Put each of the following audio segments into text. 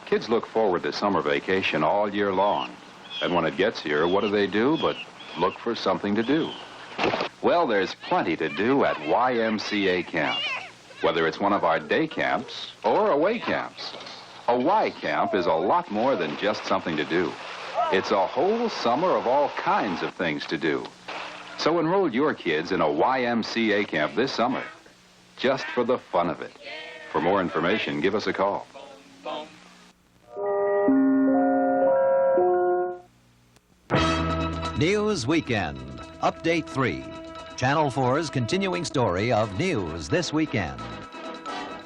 Kids look forward to summer vacation all year long. And when it gets here, what do but look for something to do? Well, there's plenty to do at YMCA camp, whether it's one of our day camps or away camps. A Y camp is a lot more than just something to do. It's a whole summer of all kinds of things to do. So enroll your kids in a YMCA camp this summer, just for the fun of it. For more information, give us a call. News Weekend, Update 3. Channel 4's continuing story of news this weekend.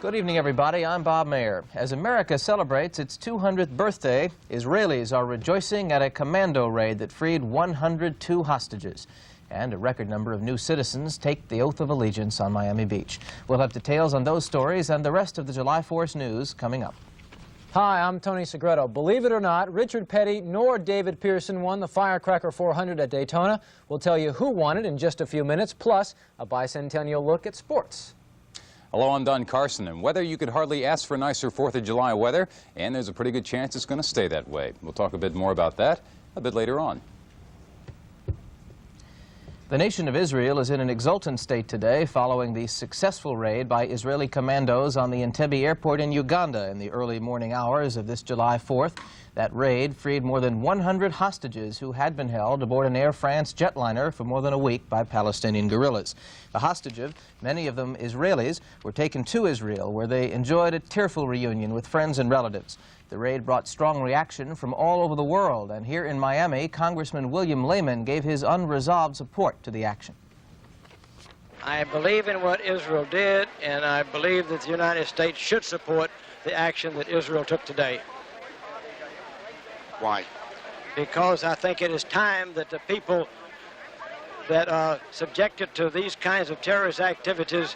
Good evening, everybody. I'm Bob Mayer. As America celebrates its 200th birthday, Israelis are rejoicing at a commando raid that freed 102 hostages. And a record number of new citizens take the oath of allegiance on Miami Beach. We'll have details on those stories and the rest of the July 4th news coming up. Hi, I'm Tony Segreto. Believe it or not, Richard Petty nor David Pearson won the Firecracker 400 at Daytona. We'll tell you who won it in just a few minutes, plus a bicentennial look at sports. Hello, I'm Don Carson, and weather, you could hardly ask for nicer 4th of July weather, and there's a pretty good chance it's going to stay that way. We'll talk a bit more about that a bit later on. The nation of Israel is in an exultant state today following the successful raid by Israeli commandos on the Entebbe Airport in Uganda in the early morning hours of this July 4th. That raid freed more than 100 hostages who had been held aboard an Air France jetliner for more than a week by Palestinian guerrillas. The hostages, many of them Israelis, were taken to Israel, where they enjoyed a tearful reunion with friends and relatives. The raid brought strong reaction from all over the world, and here in Miami, Congressman William Lehman gave his unresolved support to the action. I believe in what Israel did, and I believe that the United States should support the action that Israel took today. Why? Because I think it is time that the people that are subjected to these kinds of terrorist activities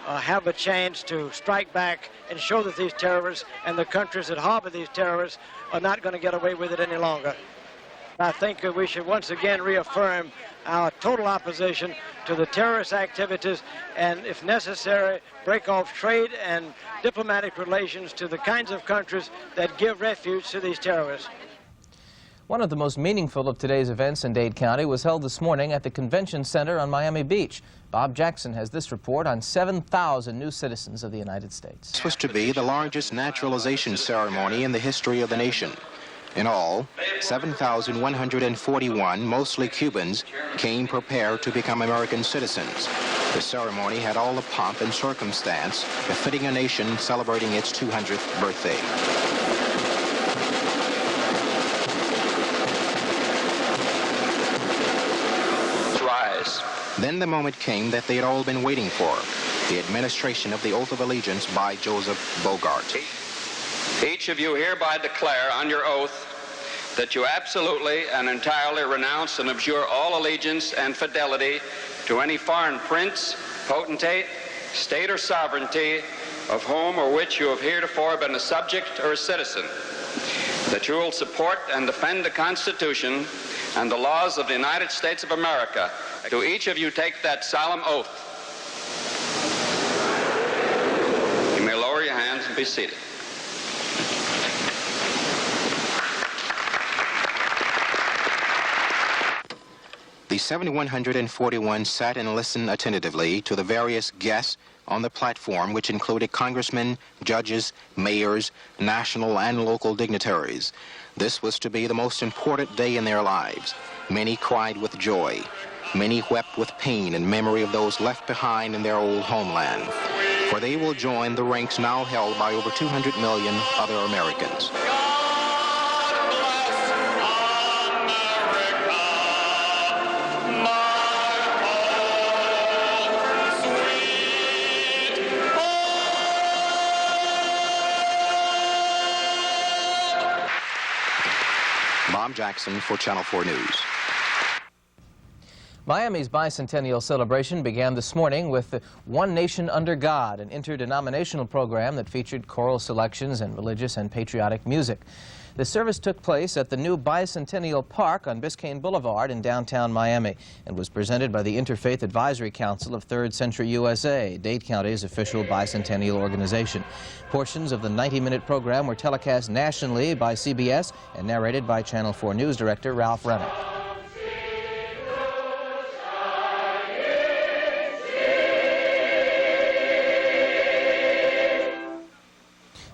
have a chance to strike back and show that these terrorists and the countries that harbor these terrorists are not going to get away with it any longer. I think that we should once again reaffirm our total opposition to the terrorist activities and, if necessary, break off trade and diplomatic relations to the kinds of countries that give refuge to these terrorists. One of the most meaningful of today's events in Dade County was held this morning at the Convention Center on Miami Beach. Bob Jackson has this report on 7,000 new citizens of the United States. This was to be the largest naturalization ceremony in the history of the nation. In all, 7,141, mostly Cubans, came prepared to become American citizens. The ceremony had all the pomp and circumstance befitting a nation celebrating its 200th birthday. Then the moment came that they had all been waiting for, the administration of the oath of allegiance by Joseph Bogart. Each of you hereby declare on your oath that you absolutely and entirely renounce and abjure all allegiance and fidelity to any foreign prince, potentate, state or sovereignty of whom or which you have heretofore been a subject or a citizen, that you will support and defend the Constitution and the laws of the United States of America. Do each of you take that solemn oath? You may lower your hands and be seated. The 7,141 sat and listened attentively to the various guests on the platform, which included congressmen, judges, mayors, national and local dignitaries. This was to be the most important day in their lives. Many cried with joy. Many wept with pain in memory of those left behind in their old homeland. For they will join the ranks now held by over 200 million other Americans. Bob Jackson for Channel 4 News. Miami's bicentennial celebration began this morning with the One Nation Under God, an interdenominational program that featured choral selections and religious and patriotic music. The service took place at the new Bicentennial Park on Biscayne Boulevard in downtown Miami and was presented by the Interfaith Advisory Council of Third Century USA, Dade County's official bicentennial organization. Portions of the 90-minute program were telecast nationally by CBS and narrated by Channel 4 News Director Ralph Rennick.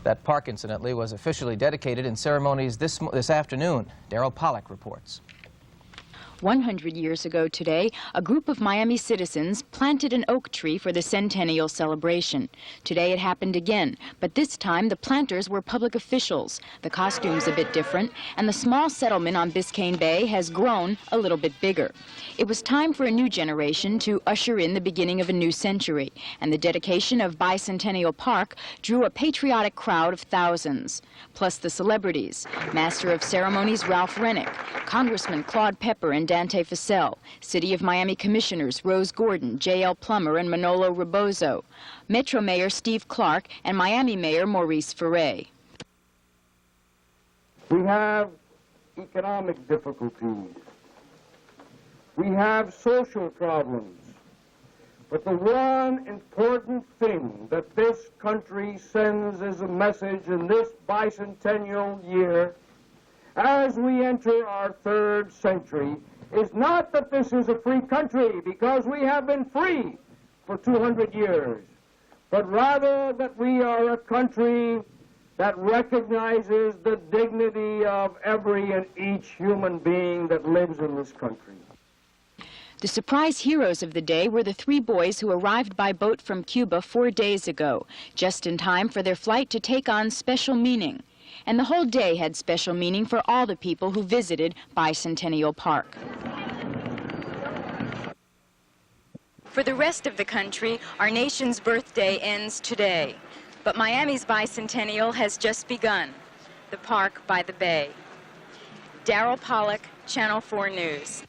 That park, incidentally, was officially dedicated in ceremonies this afternoon. Daryl Pollack reports. 100 years ago today, a group of Miami citizens planted an oak tree for the centennial celebration. Today it happened again, but this time the planters were public officials. The costume's a bit different, and the small settlement on Biscayne Bay has grown a little bit bigger. It was time for a new generation to usher in the beginning of a new century, and the dedication of Bicentennial Park drew a patriotic crowd of thousands. Plus the celebrities, Master of Ceremonies Ralph Rennick, Congressman Claude Pepper and Dante Fascell, City of Miami Commissioners Rose Gordon, J.L. Plummer, and Manolo Rebozo, Metro Mayor Steve Clark, and Miami Mayor Maurice Ferre. We have economic difficulties. We have social problems. But the one important thing that this country sends as a message in this bicentennial year, as we enter our third century, is not that this is a free country, because we have been free for 200 years, but rather that we are a country that recognizes the dignity of every and each human being that lives in this country. The surprise heroes of the day were the 3 boys who arrived by boat from Cuba 4 days ago, just in time for their flight to take on special meaning. And the whole day had special meaning for all the people who visited Bicentennial Park. For the rest of the country, our nation's birthday ends today. But Miami's bicentennial has just begun. The park by the bay. Daryl Pollack, Channel 4 News.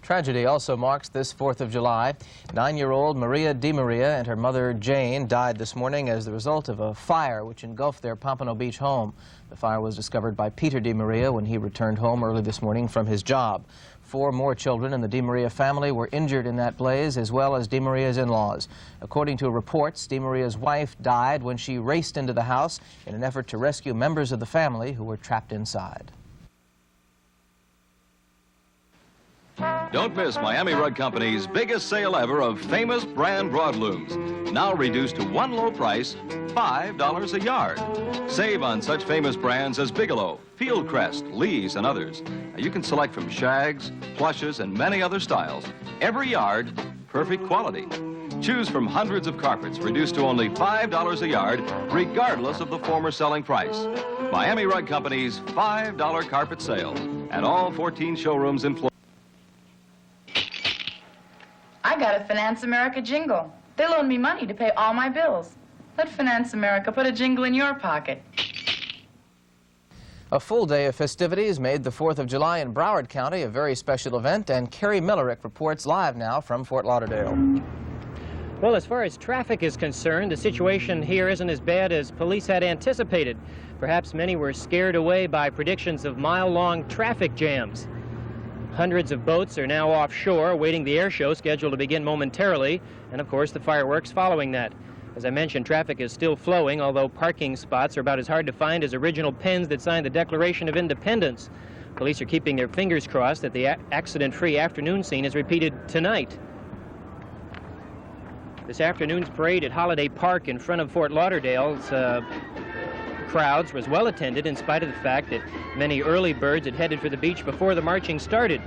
Tragedy also marks this 4th of July. 9-year-old Maria DiMaria and her mother Jane died this morning as the result of a fire which engulfed their Pompano Beach home. The fire was discovered by Peter DiMaria when he returned home early this morning from his job. 4 more children in the DiMaria family were injured in that blaze, as well as DiMaria's in-laws. According to reports, DiMaria's wife died when she raced into the house in an effort to rescue members of the family who were trapped inside. Don't miss Miami Rug Company's biggest sale ever of famous brand broadlooms. Now reduced to one low price, $5 a yard. Save on such famous brands as Bigelow, Fieldcrest, Lee's, and others. You can select from shags, plushes, and many other styles. Every yard, perfect quality. Choose from hundreds of carpets reduced to only $5 a yard, regardless of the former selling price. Miami Rug Company's $5 carpet sale at all 14 showrooms in Florida. I got a Finance America jingle. They loan me money to pay all my bills. Let Finance America put a jingle in your pocket. A full day of festivities made the 4th of July in Broward County a very special event, and Kerry Millerick reports live now from Fort Lauderdale. Well, as far as traffic is concerned, the situation here isn't as bad as police had anticipated. Perhaps many were scared away by predictions of mile-long traffic jams. Hundreds of boats are now offshore, awaiting the air show scheduled to begin momentarily, and of course the fireworks following that. As I mentioned, traffic is still flowing, although parking spots are about as hard to find as original pens that signed the Declaration of Independence. Police are keeping their fingers crossed that the accident-free afternoon scene is repeated tonight. This afternoon's parade at Holiday Park in front of Fort Lauderdale's crowds was well attended in spite of the fact that many early birds had headed for the beach before the marching started.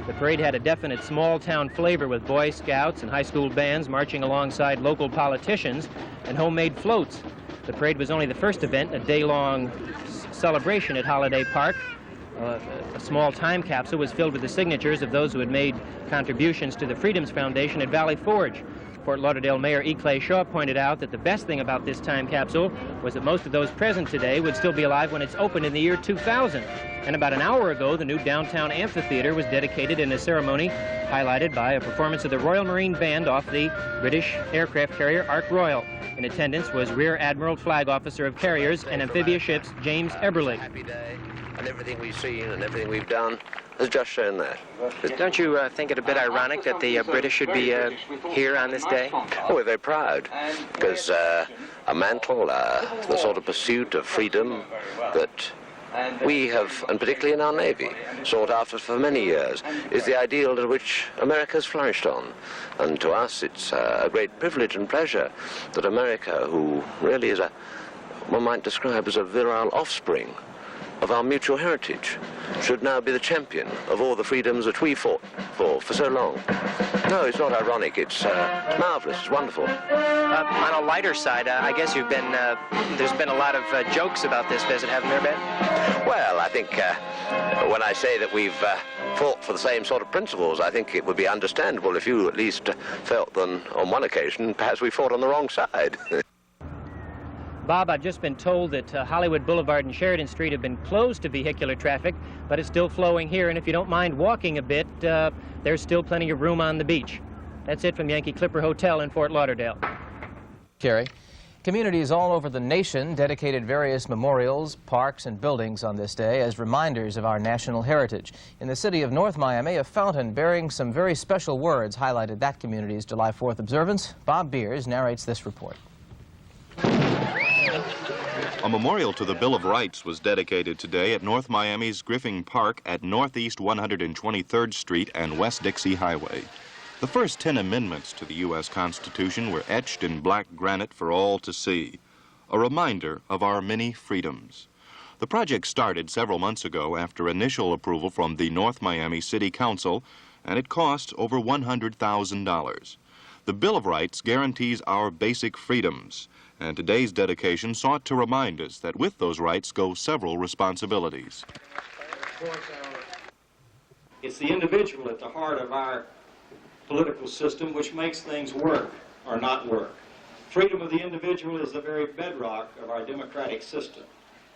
The parade had a definite small-town flavor with Boy Scouts and high school bands marching alongside local politicians and homemade floats. The parade was only the first event in a day-long celebration at Holiday Park. A small time capsule was filled with the signatures of those who had made contributions to the Freedoms Foundation at Valley Forge. Fort Lauderdale Mayor E. Clay Shaw pointed out that the best thing about this time capsule was that most of those present today would still be alive when it's opened in the year 2000. And about an hour ago, the new downtown amphitheater was dedicated in a ceremony highlighted by a performance of the Royal Marine Band off the British aircraft carrier Ark Royal. In attendance was Rear Admiral Flag Officer of Carriers and Amphibious Ships James EBERLE. Happy day, and everything we've seen and everything we've done has just shown that. Don't you think it a bit ironic that the British should be here on this day? Oh, we're very proud, because a mantle, the sort of pursuit of freedom that we have, and particularly in our Navy, sought after for many years, is the ideal to which America's flourished on. And to us, it's a great privilege and pleasure that America, who really is one might describe as a virile offspring of our mutual heritage, should now be the champion of all the freedoms that we fought for so long. No, it's not ironic. It's marvelous. It's wonderful. On a lighter side, I guess you've been, there's been a lot of jokes about this visit, haven't there been? Well, I think when I say that we've fought for the same sort of principles, I think it would be understandable if you at least felt that on one occasion perhaps we fought on the wrong side. Bob, I've just been told that Hollywood Boulevard and Sheridan Street have been closed to vehicular traffic, but it's still flowing here, and if you don't mind walking a bit, there's still plenty of room on the beach. That's it from Yankee Clipper Hotel in Fort Lauderdale. Kerry, communities all over the nation dedicated various memorials, parks, and buildings on this day as reminders of our national heritage. In the city of North Miami, a fountain bearing some very special words highlighted that community's July 4th observance. Bob Beers narrates this report. A memorial to the Bill of Rights was dedicated today at North Miami's Griffin Park at Northeast 123rd Street and West Dixie Highway. The first 10 amendments to the U.S. Constitution were etched in black granite for all to see, a reminder of our many freedoms. The project started several months ago after initial approval from the North Miami City Council, and it cost over $100,000. The Bill of Rights guarantees our basic freedoms, and today's dedication sought to remind us that with those rights go several responsibilities. It's the individual at the heart of our political system which makes things work or not work. Freedom of the individual is the very bedrock of our democratic system.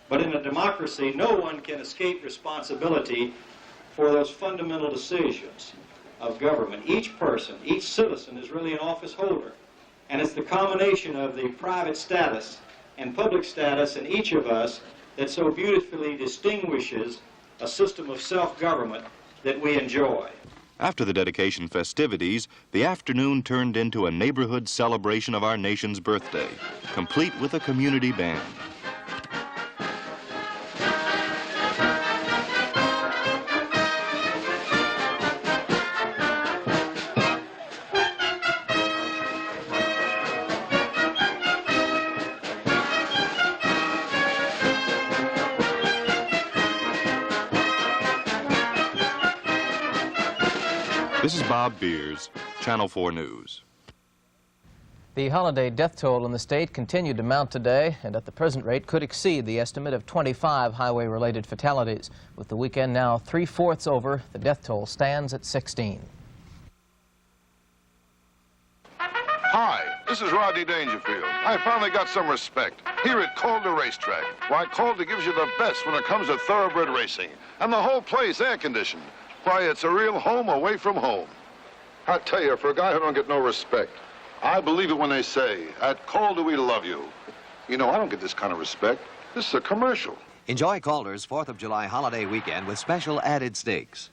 But in a democracy, no one can escape responsibility for those fundamental decisions of government. Each person, each citizen is really an office holder. And it's the combination of the private status and public status in each of us that so beautifully distinguishes a system of self-government that we enjoy. After the dedication festivities, the afternoon turned into a neighborhood celebration of our nation's birthday, complete with a community band. This is Bob Beers, Channel 4 News. The holiday death toll in the state continued to mount today, and at the present rate could exceed the estimate of 25 highway-related fatalities. With the weekend now 3/4 over, the death toll stands at 16. Hi, this is Rodney Dangerfield. I finally got some respect here at Calder Racetrack. Why, Calder gives you the best when it comes to thoroughbred racing, and the whole place air-conditioned. Why, it's a real home away from home. I tell you, for a guy who don't get no respect, I believe it when they say, at Calder we love you. You know, I don't get this kind of respect. This is a commercial. Enjoy Calder's 4th of July holiday weekend with special added steaks.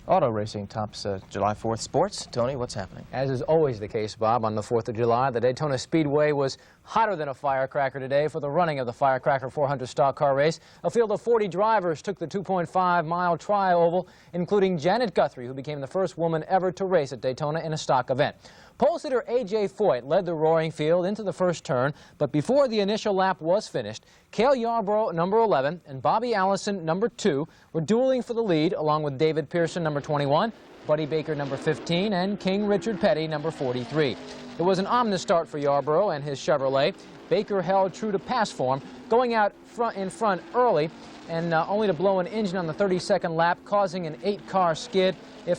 Auto racing tops July 4th sports. Tony, what's happening? As is always the case, Bob, on the 4th of July, the Daytona Speedway was hotter than a firecracker today for the running of the Firecracker 400 stock car race. A field of 40 drivers took the 2.5-mile tri-oval, including Janet Guthrie, who became the first woman ever to race at Daytona in a stock event. Pole sitter A.J. Foyt led the roaring field into the first turn, but before the initial lap was finished, Cale Yarborough, number 11, and Bobby Allison, number 2, were dueling for the lead, along with David Pearson, number 21, Buddy Baker, number 15, and King Richard Petty, number 43. It was an ominous start for Yarborough and his Chevrolet. Baker held true to pass form, going out in front early, and only to blow an engine on the 32nd lap, causing an 8-car skid. It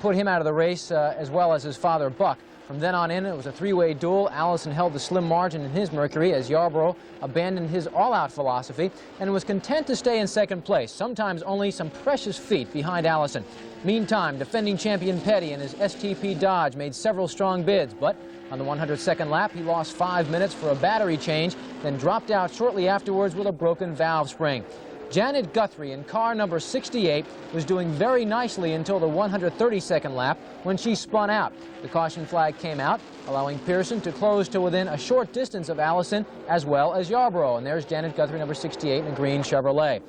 put him out of the race, as well as his father, Buck. From then on in, it was a three-way duel. Allison held the slim margin in his Mercury as Yarborough abandoned his all-out philosophy and was content to stay in second place, sometimes only some precious feet behind Allison. Meantime, defending champion Petty and his STP Dodge made several strong bids, but on the 102nd lap, he lost 5 minutes for a battery change, then dropped out shortly afterwards with a broken valve spring. Janet Guthrie in car number 68 was doing very nicely until the 132nd lap when she spun out. The caution flag came out, allowing Pearson to close to within a short distance of Allison as well as Yarborough. And there's Janet Guthrie, number 68, in a green Chevrolet.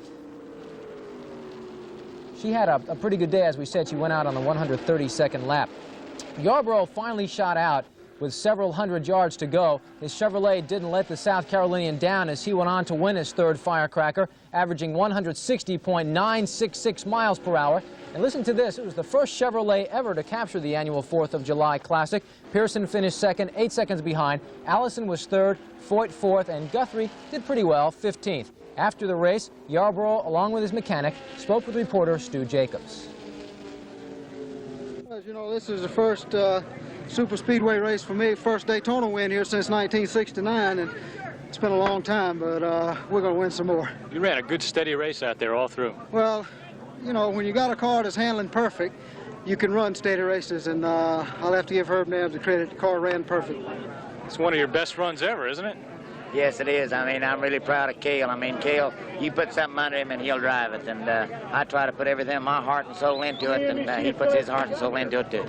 She had a pretty good day, as we said. She went out on the 132nd lap. Yarborough finally shot out with several hundred yards to go. His Chevrolet didn't let the South Carolinian down as he went on to win his third firecracker, averaging 160.966 miles per hour. And listen to this, it was the first Chevrolet ever to capture the annual 4th of July Classic. Pearson finished second, 8 seconds behind. Allison was third, Foyt fourth, and Guthrie did pretty well, 15th. After the race, Yarborough, along with his mechanic, spoke with reporter Stu Jacobs. As you know, this is the first super speedway race for me, first Daytona win here since 1969, and it's been a long time, but we're going to win some more. You ran a good steady race out there all through. Well, you know, when you got a car that's handling perfect, you can run steady races, and I'll have to give Herb Nabs the credit. The car ran perfect. It's one of your best runs ever, isn't it? Yes, it is. I mean, I'm really proud of Cale. I mean, Cale, you put something under him and he'll drive it. And I try to put everything, my heart and soul into it, and he puts his heart and soul into it, too.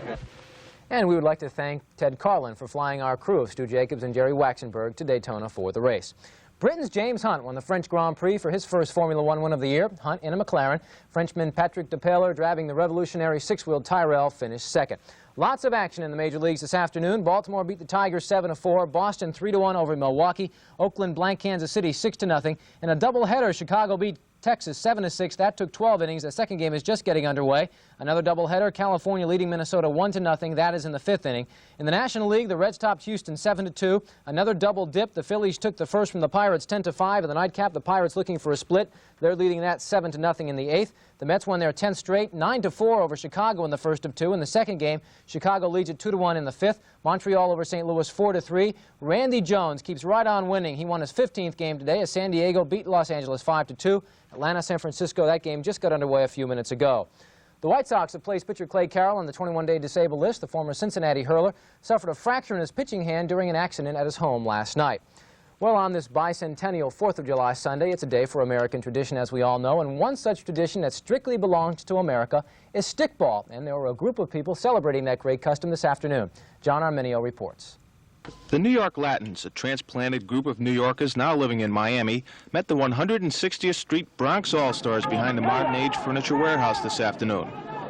And we would like to thank Ted Carlin for flying our crew of Stu Jacobs and Jerry Waxenberg to Daytona for the race. Britain's James Hunt won the French Grand Prix for his first Formula One win of the year. Hunt in a McLaren. Frenchman Patrick Depailler, driving the revolutionary six-wheeled Tyrrell, finished second. Lots of action in the major leagues this afternoon. Baltimore beat the Tigers 7-4. Boston 3-1 over Milwaukee. Oakland blanked Kansas City 6-0. In a doubleheader, Chicago beat Texas 7-6. That took 12 innings. The second game is just getting underway. Another doubleheader, California leading Minnesota 1-0. That is in the fifth inning. In the National League, the Reds topped Houston 7-2. Another double dip. The Phillies took the first from the Pirates 10-5. In the nightcap, the Pirates looking for a split. They're leading that 7-0 in the eighth. The Mets won their 10th straight, 9-4 over Chicago in the first of two. In the second game, Chicago leads it 2-1 in the fifth. Montreal over St. Louis 4-3. Randy Jones keeps right on winning. He won his 15th game today as San Diego beat Los Angeles 5-2. Atlanta, San Francisco, that game just got underway a few minutes ago. The White Sox have placed pitcher Clay Carroll on the 21-day disabled list. The former Cincinnati hurler suffered a fracture in his pitching hand during an accident at his home last night. Well, on this bicentennial 4th of July Sunday, it's a day for American tradition, as we all know, and one such tradition that strictly belongs to America is stickball, and there were a group of people celebrating that great custom this afternoon. John Arminio reports. The New York Latins, a transplanted group of New Yorkers now living in Miami, met the 160th Street Bronx All-Stars behind the Modern Age Furniture Warehouse this afternoon.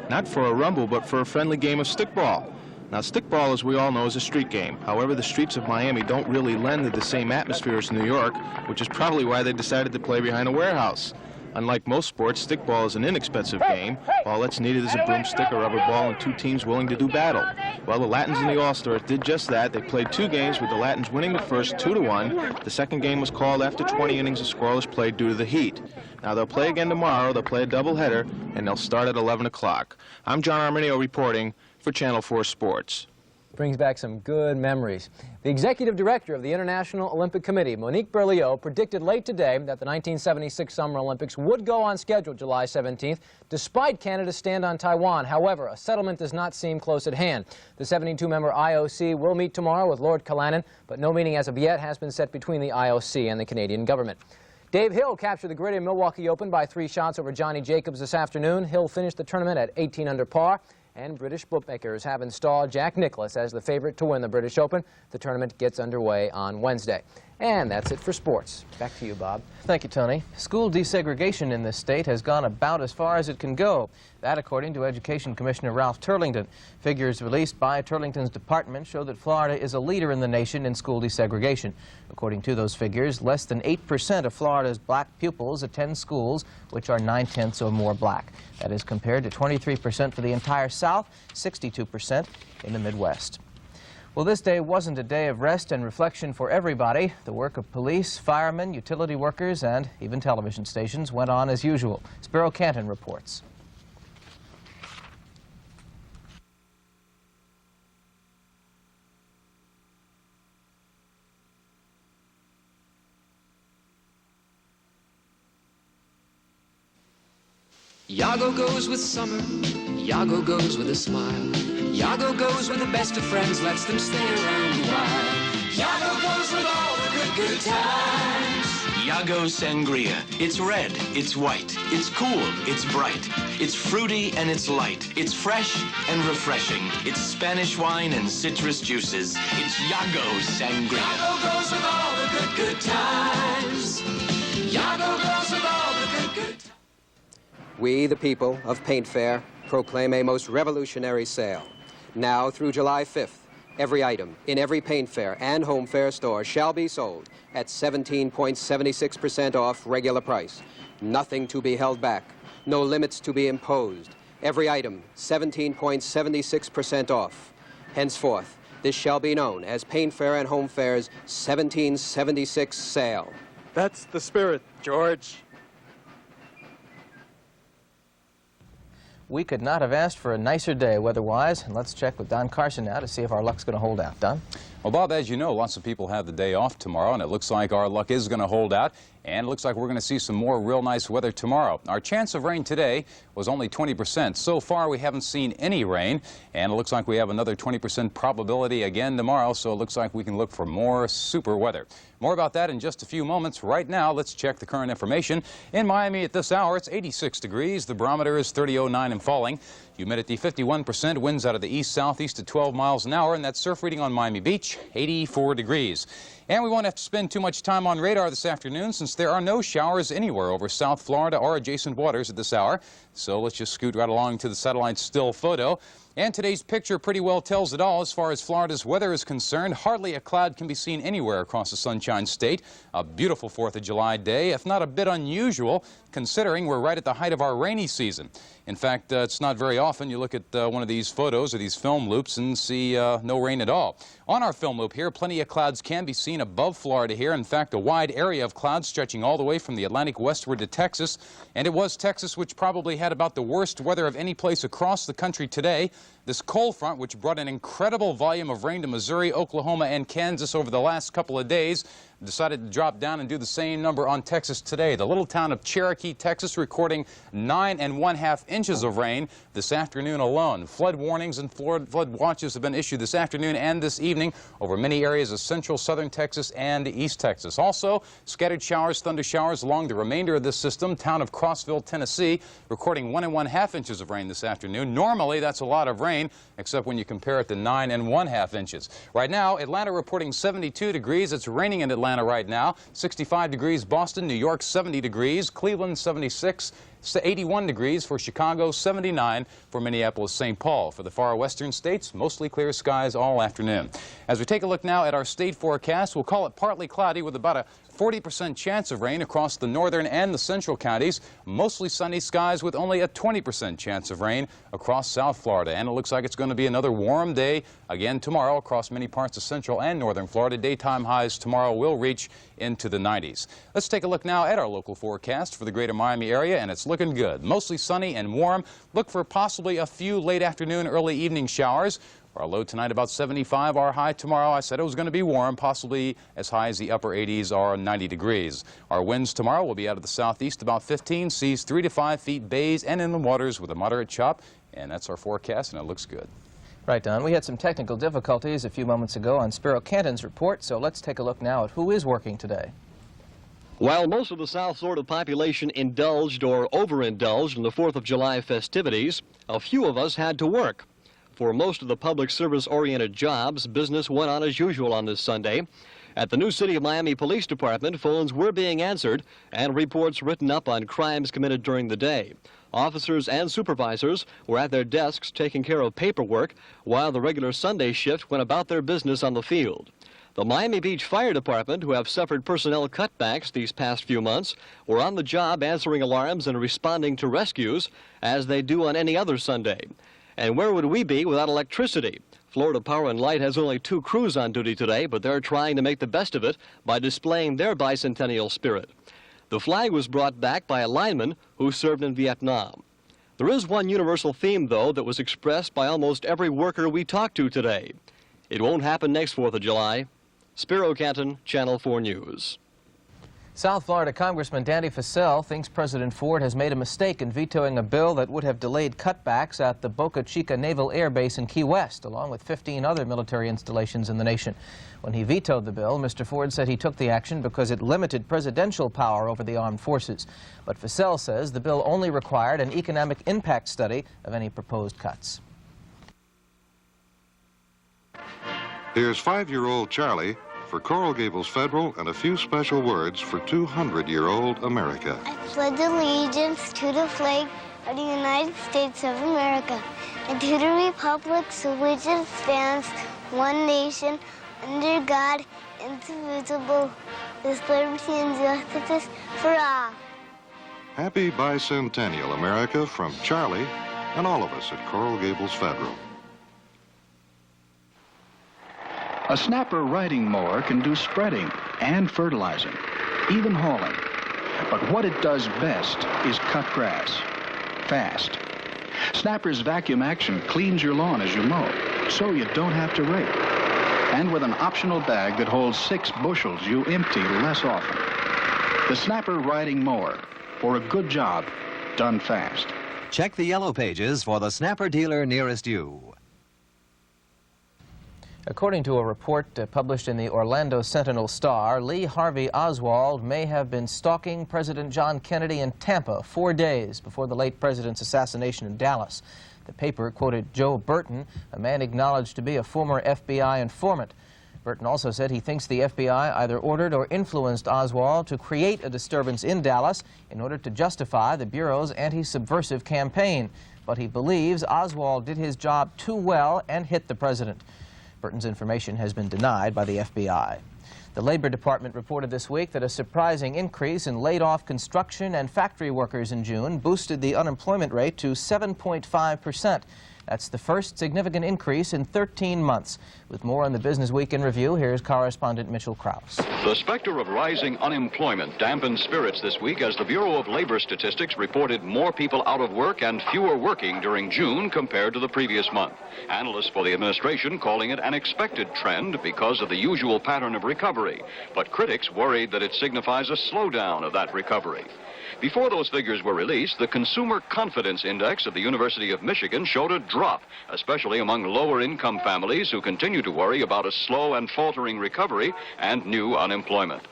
Not for a rumble, but for a friendly game of stickball. Now, stickball, as we all know, is a street game. However, the streets of Miami don't really lend to the same atmosphere as New York, which is probably why they decided to play behind a warehouse. Unlike most sports, stickball is an inexpensive game. All that's needed is a broomstick, a rubber ball, and two teams willing to do battle. Well, the Latins and the All-Stars did just that. They played two games, with the Latins winning the first 2-1. The second game was called after 20 innings of scoreless play due to the heat. Now, they'll play again tomorrow. They'll play a doubleheader, and they'll start at 11 o'clock. I'm John Arminio reporting for Channel 4 Sports. Brings back some good memories. The executive director of the International Olympic Committee, Monique Berlioz, predicted late today that the 1976 Summer Olympics would go on schedule July 17th, despite Canada's stand on Taiwan. However, a settlement does not seem close at hand. The 72-member IOC will meet tomorrow with Lord Callanan, but no meeting as of yet has been set between the IOC and the Canadian government. Dave Hill captured the Greater Milwaukee Open by 3 shots over Johnny Jacobs this afternoon. Hill finished the tournament at 18 under par. And British bookmakers have installed Jack Nicklaus as the favorite to win the British Open. The tournament gets underway on Wednesday. And that's it for sports. Back to you, Bob. Thank you, Tony. School desegregation in this state has gone about as far as it can go. That, according to Education Commissioner Ralph Turlington. Figures released by Turlington's department show that Florida is a leader in the nation in school desegregation. According to those figures, less than 8% of Florida's black pupils attend schools which are 9/10 or more black. That is compared to 23% for the entire South, 62% in the Midwest. Well, this day wasn't a day of rest and reflection for everybody. The work of police, firemen, utility workers, and even television stations went on as usual. Spiro Canton reports. Yago goes with summer, Yago goes with a smile. Yago goes with the best of friends, lets them stay around a while. Yago goes with all the good times. Yago Sangria. It's red, it's white, it's cool, it's bright. It's fruity and it's light. It's fresh and refreshing. It's Spanish wine and citrus juices. It's Yago Sangria. Yago goes with all the good times. Yago goes with all the good times. We, the people of Paint Fair, proclaim a most revolutionary sale. Now through July 5th, every item in every Paint Fair and Home Fair store shall be sold at 17.76% off regular price. Nothing to be held back. No limits to be imposed. Every item 17.76% off. Henceforth, this shall be known as Paint Fair and Home Fair's 1776 sale. That's the spirit, George. We could not have asked for a nicer day weather-wise, and let's check with Don Carson now to see if our luck's going to hold out. Don? Well, Bob, as you know, lots of people have the day off tomorrow, and it looks like our luck is going to hold out, and it looks like we're going to see some more real nice weather tomorrow. Our chance of rain today was only 20%. So far, we haven't seen any rain, and it looks like we have another 20% probability again tomorrow, so it looks like we can look for more super weather. More about that in just a few moments. Right now, let's check the current information. In Miami at this hour, it's 86 degrees. The barometer is 30.09 and falling. Humidity 51%, winds out of the east-southeast at 12 miles an hour, and that surf reading on Miami Beach, 84 degrees. And we won't have to spend too much time on radar this afternoon since there are no showers anywhere over South Florida or adjacent waters at this hour. So let's just scoot right along to the satellite still photo. And today's picture pretty well tells it all as far as Florida's weather is concerned. Hardly a cloud can be seen anywhere across the Sunshine State. A beautiful 4th of July day, if not a bit unusual, considering we're right at the height of our rainy season. In fact, it's not very often you look at one of these photos or these film loops and see no rain at all. On our film loop here, plenty of clouds can be seen above Florida here. In fact, a wide area of clouds stretching all the way from the Atlantic westward to Texas. And it was Texas which probably had about the worst weather of any place across the country today. This cold front, which brought an incredible volume of rain to Missouri, Oklahoma, and Kansas over the last couple of days, decided to drop down and do the same number on Texas today. The little town of Cherokee, Texas, recording 9½ inches of rain this afternoon alone. Flood warnings and flood watches have been issued this afternoon and this evening over many areas of central southern Texas and East Texas. Also, scattered showers, thunder showers along the remainder of this system. Town of Crossville, Tennessee, recording 1½ inches of rain this afternoon. Normally, that's a lot of rain, except when you compare it to 9½ inches. Right now, Atlanta reporting 72 degrees. It's raining in Atlanta right now. 65 degrees Boston, New York 70 degrees, Cleveland 76, 81 degrees for Chicago, 79 for Minneapolis, St. Paul. For the far western states, mostly clear skies all afternoon. As we take a look now at our state forecast, we'll call it partly cloudy with about a 40% chance of rain across the northern and the central counties. Mostly sunny skies with only a 20% chance of rain across South Florida. And it looks like it's going to be another warm day again tomorrow across many parts of central and northern Florida. Daytime highs tomorrow will reach into the 90s. Let's take a look now at our local forecast for the greater Miami area, and it's looking good. Mostly sunny and warm. Look for possibly a few late afternoon, early evening showers. Our low tonight about 75, our high tomorrow, I said it was going to be warm, possibly as high as the upper 80s or 90 degrees. Our winds tomorrow will be out of the southeast about 15, seas 3 to 5 feet, bays and inland waters with a moderate chop. And that's our forecast, and it looks good. Right, Don. We had some technical difficulties a few moments ago on Spiro Canton's report, so let's take a look now at who is working today. While most of the South Florida population indulged or overindulged in the 4th of July festivities, a few of us had to work. For most of the public service-oriented jobs, business went on as usual on this Sunday. At the new City of Miami Police Department, phones were being answered and reports written up on crimes committed during the day. Officers and supervisors were at their desks taking care of paperwork while the regular Sunday shift went about their business on the field. The Miami Beach Fire Department, who have suffered personnel cutbacks these past few months, were on the job answering alarms and responding to rescues as they do on any other Sunday. And where would we be without electricity? Florida Power and Light has only 2 crews on duty today, but they're trying to make the best of it by displaying their bicentennial spirit. The flag was brought back by a lineman who served in Vietnam. There is one universal theme, though, that was expressed by almost every worker we talked to today. It won't happen next 4th of July. Spiro Canton, Channel 4 News. South Florida Congressman Danny Fascell thinks President Ford has made a mistake in vetoing a bill that would have delayed cutbacks at the Boca Chica Naval Air Base in Key West, along with 15 other military installations in the nation. When he vetoed the bill, Mr. Ford said he took the action because it limited presidential power over the armed forces. But Fascell says the bill only required an economic impact study of any proposed cuts. Here's 5-year-old Charlie for Coral Gables Federal and a few special words for 200-year-old America. I pledge allegiance to the flag of the United States of America and to the republic for which it stands, one nation, under God, indivisible, with liberty and justice for all. Happy Bicentennial, America, from Charlie and all of us at Coral Gables Federal. A snapper riding mower can do spreading and fertilizing, even hauling. But what it does best is cut grass, fast. Snapper's vacuum action cleans your lawn as you mow, so you don't have to rake. And with an optional bag that holds 6 bushels, you empty less often. The snapper riding mower, for a good job done fast. Check the yellow pages for the snapper dealer nearest you. According to a report published in the Orlando Sentinel-Star, Lee Harvey Oswald may have been stalking President John Kennedy in Tampa 4 days before the late president's assassination in Dallas. The paper quoted Joe Burton, a man acknowledged to be a former FBI informant. Burton also said he thinks the FBI either ordered or influenced Oswald to create a disturbance in Dallas in order to justify the Bureau's anti-subversive campaign. But he believes Oswald did his job too well and hit the president. Burton's information has been denied by the FBI. The Labor Department reported this week that a surprising increase in laid-off construction and factory workers in June boosted the unemployment rate to 7.5%. That's the first significant increase in 13 months. With more on the Business Week in Review, here's correspondent Mitchell Krause. The specter of rising unemployment dampened spirits this week as the Bureau of Labor Statistics reported more people out of work and fewer working during June compared to the previous month. Analysts for the administration calling it an expected trend because of the usual pattern of recovery, but critics worried that it signifies a slowdown of that recovery. Before those figures were released, the Consumer Confidence Index of the University of Michigan showed a drop, especially among lower-income families who continue to worry about a slow and faltering recovery and new unemployment.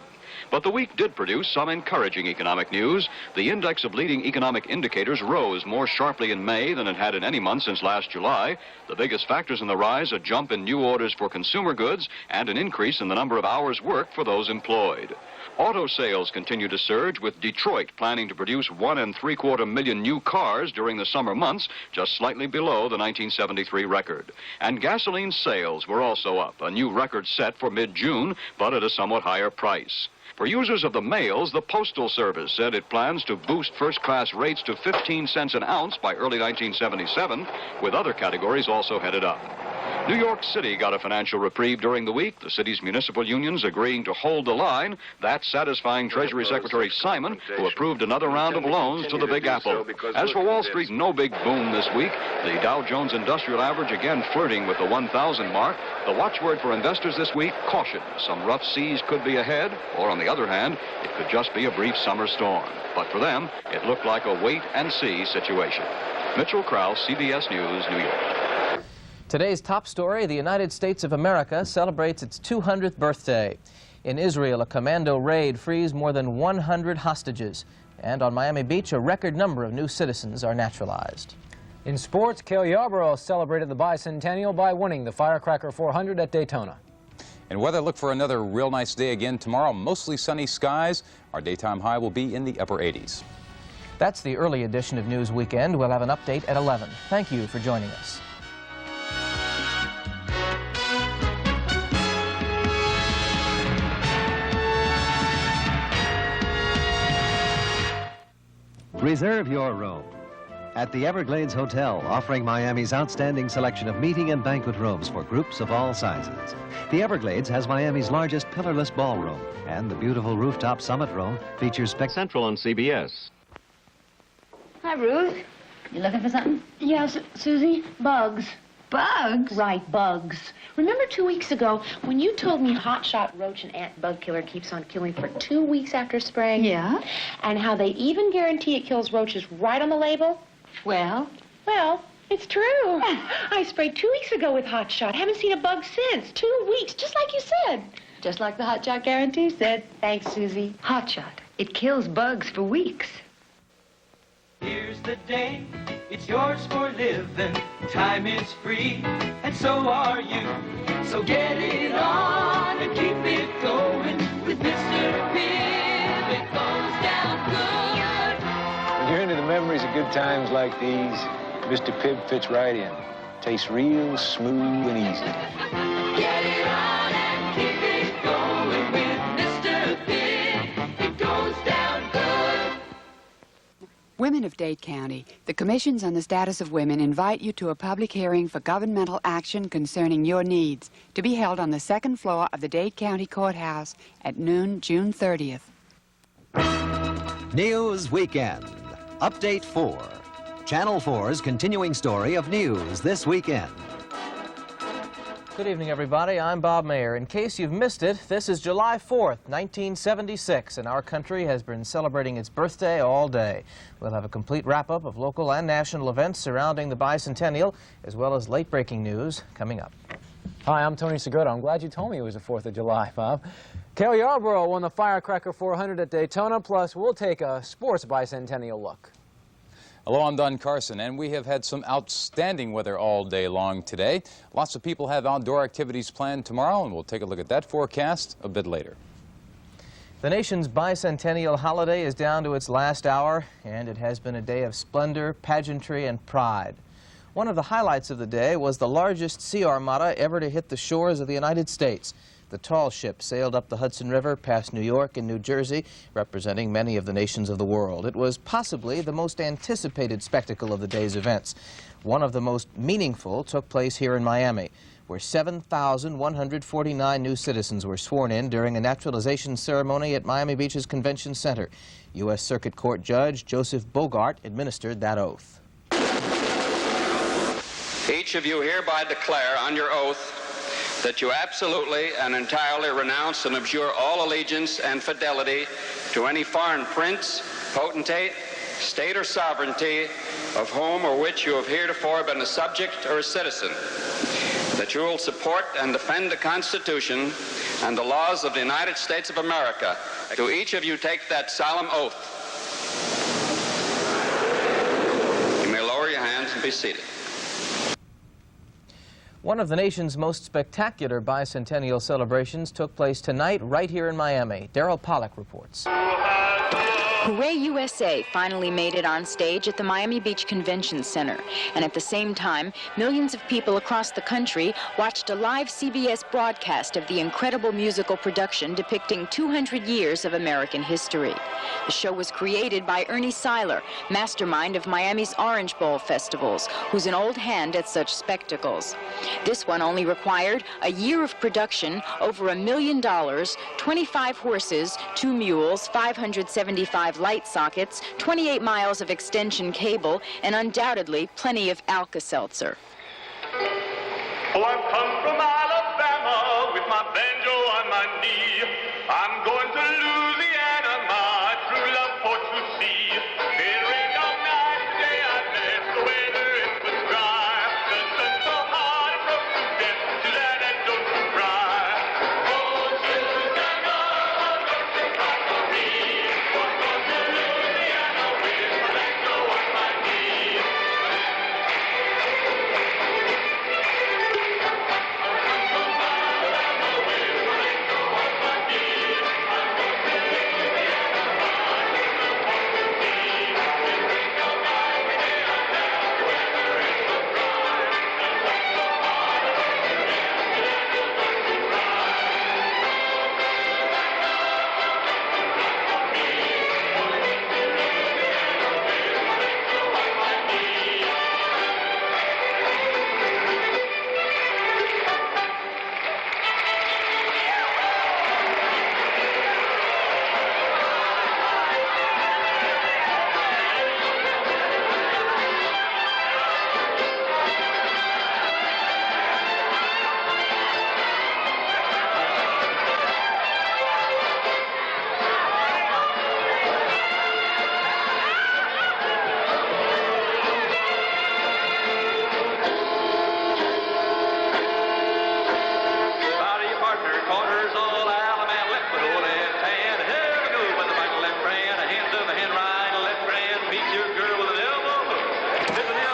But the week did produce some encouraging economic news. The index of leading economic indicators rose more sharply in May than it had in any month since last July. The biggest factors in the rise, a jump in new orders for consumer goods and an increase in the number of hours worked for those employed. Auto sales continue to surge, with Detroit planning to produce 1.75 million new cars during the summer months, just slightly below the 1973 record. And gasoline sales were also up, a new record set for mid-June, but at a somewhat higher price. For users of the mails, the Postal Service said it plans to boost first-class rates to 15 cents an ounce by early 1977, with other categories also headed up. New York City got a financial reprieve during the week, the city's municipal unions agreeing to hold the line, that satisfying Treasury Secretary Simon, who approved another round of loans to the Big Apple. As for Wall Street, no big boom this week. The Dow Jones Industrial Average again flirting with the 1,000 mark. The watchword for investors this week, caution. Some rough seas could be ahead, or on the other hand, it could just be a brief summer storm. But for them, it looked like a wait-and-see situation. Mitchell Krause, CBS News, New York. Today's top story, the United States of America celebrates its 200th birthday. In Israel, a commando raid frees more than 100 hostages. And on Miami Beach, a record number of new citizens are naturalized. In sports, Cale Yarborough celebrated the bicentennial by winning the Firecracker 400 at Daytona. And weather, look for another real nice day again tomorrow. Mostly sunny skies. Our daytime high will be in the upper 80s. That's the early edition of News Weekend. We'll have an update at 11. Thank you for joining us. Reserve your room at the Everglades Hotel, offering Miami's outstanding selection of meeting and banquet rooms for groups of all sizes. The Everglades has Miami's largest pillarless ballroom, and the beautiful rooftop summit room features Central on CBS. Hi, Ruth. You looking for something? Yes, Susie. Bugs. Bugs? Right, bugs. Remember 2 weeks ago when you told me hotshot roach and ant bug killer keeps on killing for 2 weeks after spraying? Yeah. And how they even guarantee it kills roaches right on the label? Well, it's true. I sprayed 2 weeks ago with hotshot. Haven't seen a bug since. 2 weeks, just like you said. Just like the hotshot guarantee said. Thanks, Susie. Hotshot. It kills bugs for weeks. Here's the day, it's yours for living. Time is free, and so are you. So get it on and keep it going. With Mr. Pibb, it goes down good. When you're into the memories of good times like these, Mr. Pibb fits right in. Tastes real smooth and easy. Get it on and keep it going with Mr. Pibb. It goes down good. Women of Dade County, the Commissions on the Status of Women invite you to a public hearing for governmental action concerning your needs, to be held on the second floor of the Dade County Courthouse at noon, June 30th. News Weekend. Update 4. Channel 4's continuing story of news this weekend. Good evening, everybody. I'm Bob Mayer. In case you've missed it, this is July 4th, 1976, and our country has been celebrating its birthday all day. We'll have a complete wrap-up of local and national events surrounding the bicentennial, as well as late-breaking news coming up. Hi, I'm Tony Segreto. I'm glad you told me it was the 4th of July, Bob. Cale Yarborough won the Firecracker 400 at Daytona, plus we'll take a sports bicentennial look. Hello, I'm Don Carson, and we have had some outstanding weather all day long today. Lots of people have outdoor activities planned tomorrow, and we'll take a look at that forecast a bit later. The nation's bicentennial holiday is down to its last hour, and it has been a day of splendor, pageantry, and pride. One of the highlights of the day was the largest sea armada ever to hit the shores of the United States. The tall ship sailed up the Hudson River past New York and New Jersey, representing many of the nations of the world. It was possibly the most anticipated spectacle of the day's events. One of the most meaningful took place here in Miami, where 7,149 new citizens were sworn in during a naturalization ceremony at Miami Beach's Convention Center. U.S. Circuit Court Judge Joseph Bogart administered that oath. Each of you hereby declare on your oath that you absolutely and entirely renounce and abjure all allegiance and fidelity to any foreign prince, potentate, state or sovereignty of whom or which you have heretofore been a subject or a citizen, that you will support and defend the Constitution and the laws of the United States of America. Do each of you take that solemn oath? You may lower your hands and be seated. One of the nation's most spectacular bicentennial celebrations took place tonight right here in Miami. Daryl Pollack reports. Hooray USA finally made it on stage at the Miami Beach Convention Center. And at the same time, millions of people across the country watched a live CBS broadcast of the incredible musical production depicting 200 years of American history. The show was created by Ernie Seiler, mastermind of Miami's Orange Bowl festivals, who's an old hand at such spectacles. This one only required a year of production, over $1 million, 25 horses, 2 mules, 575 light sockets, 28 miles of extension cable, and undoubtedly plenty of Alka-Seltzer. Oh, I've come from Alabama with my banjo on my knee. I'm going to Louisiana, my true love for to see. It rained all night today, I bless the weather, it was dry. The sun so hot, it broke to death, to that and don't you cry. Oh, Susanna, oh, don't you cry for me. I'm going to Louisiana with my banjo on my knee.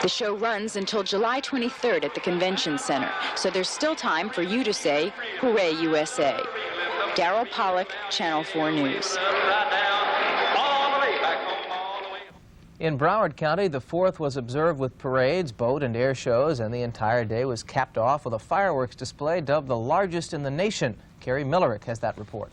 The show runs until July 23rd at the Convention Center, so there's still time for you to say, "Hooray, USA." Daryl Pollack, Channel 4 News. In Broward County, the 4th was observed with parades, boat and air shows, and the entire day was capped off with a fireworks display dubbed the largest in the nation. Kerry Millerick has that report.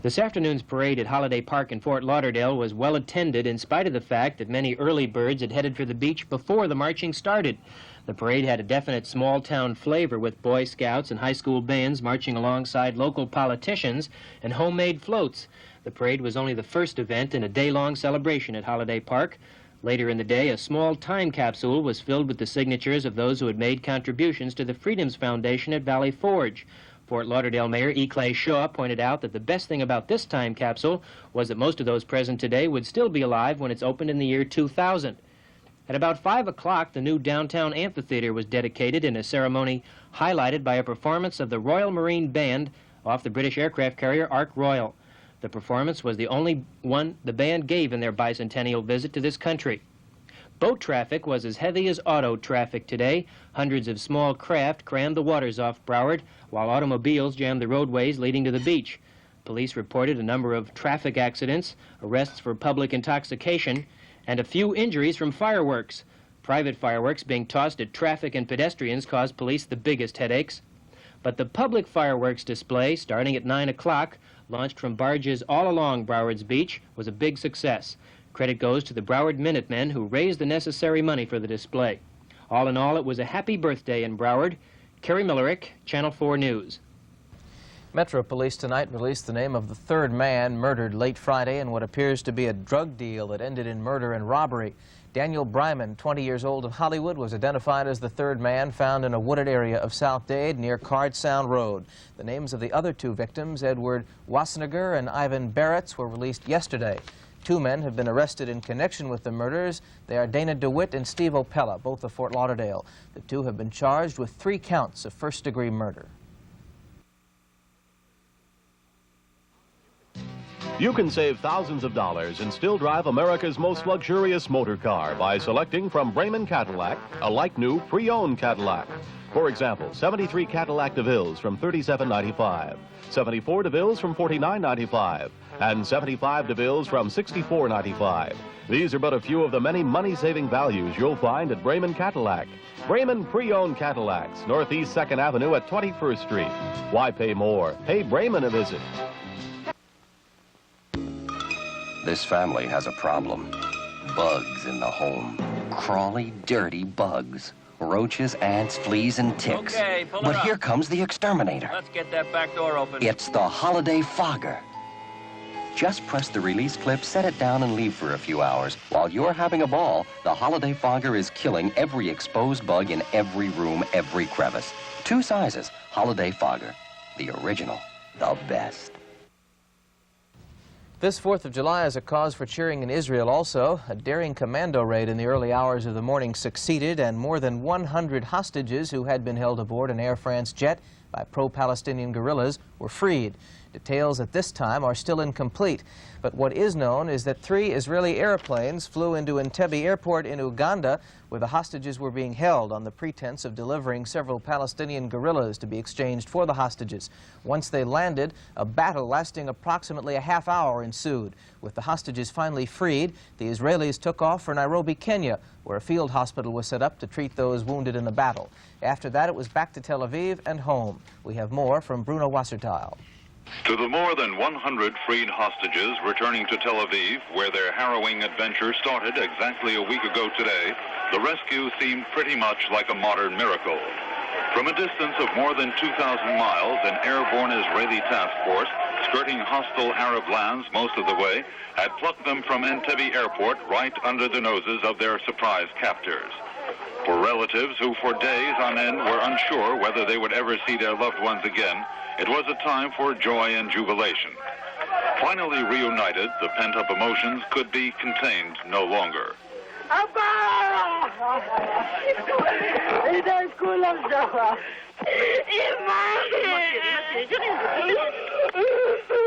This afternoon's parade at Holiday Park in Fort Lauderdale was well attended in spite of the fact that many early birds had headed for the beach before the marching started. The parade had a definite small-town flavor with Boy Scouts and high school bands marching alongside local politicians and homemade floats. The parade was only the first event in a day-long celebration at Holiday Park. Later in the day, a small time capsule was filled with the signatures of those who had made contributions to the Freedoms Foundation at Valley Forge. Fort Lauderdale Mayor E. Clay Shaw pointed out that the best thing about this time capsule was that most of those present today would still be alive when it's opened in the year 2000. At about 5 o'clock, the new downtown amphitheater was dedicated in a ceremony highlighted by a performance of the Royal Marine Band off the British aircraft carrier Ark Royal. The performance was the only one the band gave in their bicentennial visit to this country. Boat traffic was as heavy as auto traffic today. Hundreds of small craft crammed the waters off Broward, while automobiles jammed the roadways leading to the beach. Police reported a number of traffic accidents, arrests for public intoxication, and a few injuries from fireworks. Private fireworks being tossed at traffic and pedestrians caused police the biggest headaches. But the public fireworks display, starting at 9 o'clock, launched from barges all along Broward's beach, was a big success. Credit goes to the Broward Minutemen who raised the necessary money for the display. All in all, it was a happy birthday in Broward. Kerry Millerick, Channel 4 News. Metro Police tonight released the name of the third man murdered late Friday in what appears to be a drug deal that ended in murder and robbery. Daniel Bryman, 20 years old of Hollywood, was identified as the third man found in a wooded area of South Dade near Card Sound Road. The names of the other two victims, Edward Wasseniger and Ivan Barretts, were released yesterday. Two men have been arrested in connection with the murders. They are Dana DeWitt and Steve Opella, both of Fort Lauderdale. The two have been charged with 3 counts of first-degree murder. You can save thousands of dollars and still drive America's most luxurious motor car by selecting from Brayman Cadillac a like-new pre-owned Cadillac. For example, 73 Cadillac DeVilles from $37.95, 74 DeVilles from $49.95, and 75 DeVilles from $64.95. These are but a few of the many money-saving values you'll find at Brayman Cadillac. Brayman Pre-Owned Cadillacs, Northeast 2nd Avenue at 21st Street. Why pay more? Pay Brayman a visit. This family has a problem. Bugs in the home. Crawly, dirty bugs. Roaches, ants, fleas, and ticks. Okay, pull it But up. here comes the exterminator. Let's get that back door open. It's the Holiday Fogger. Just press the release clip, set it down, and leave for a few hours. While you're having a ball, the Holiday Fogger is killing every exposed bug in every room, every crevice. 2 sizes. Holiday Fogger. The original. The best. This 4th of July is a cause for cheering in Israel also. A daring commando raid in the early hours of the morning succeeded, and more than 100 hostages who had been held aboard an Air France jet by pro-Palestinian guerrillas were freed. Details at this time are still incomplete, but what is known is that 3 Israeli airplanes flew into Entebbe Airport in Uganda, where the hostages were being held on the pretense of delivering several Palestinian guerrillas to be exchanged for the hostages. Once they landed, a battle lasting approximately a half hour ensued. With the hostages finally freed, the Israelis took off for Nairobi, Kenya, where a field hospital was set up to treat those wounded in the battle. After that, it was back to Tel Aviv and home. We have more from Bruno Wasserteil. To the more than 100 freed hostages returning to Tel Aviv, where their harrowing adventure started exactly a week ago today, the rescue seemed pretty much like a modern miracle. From a distance of more than 2,000 miles, an airborne Israeli task force, skirting hostile Arab lands most of the way, had plucked them from Entebbe Airport right under the noses of their surprise captors. For relatives who for days on end were unsure whether they would ever see their loved ones again, it was a time for joy and jubilation. Finally reunited, the pent-up emotions could be contained no longer.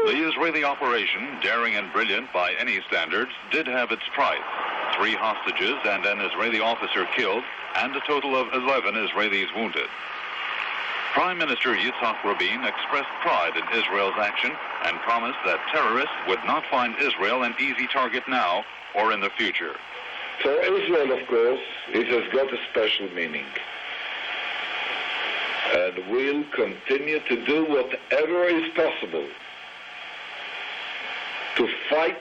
The Israeli operation, daring and brilliant by any standards, did have its price. 3 hostages and an Israeli officer killed, and a total of 11 Israelis wounded. Prime Minister Yitzhak Rabin expressed pride in Israel's action and promised that terrorists would not find Israel an easy target now or in the future. For Israel, of course, it has got a special meaning. And we'll continue to do whatever is possible to fight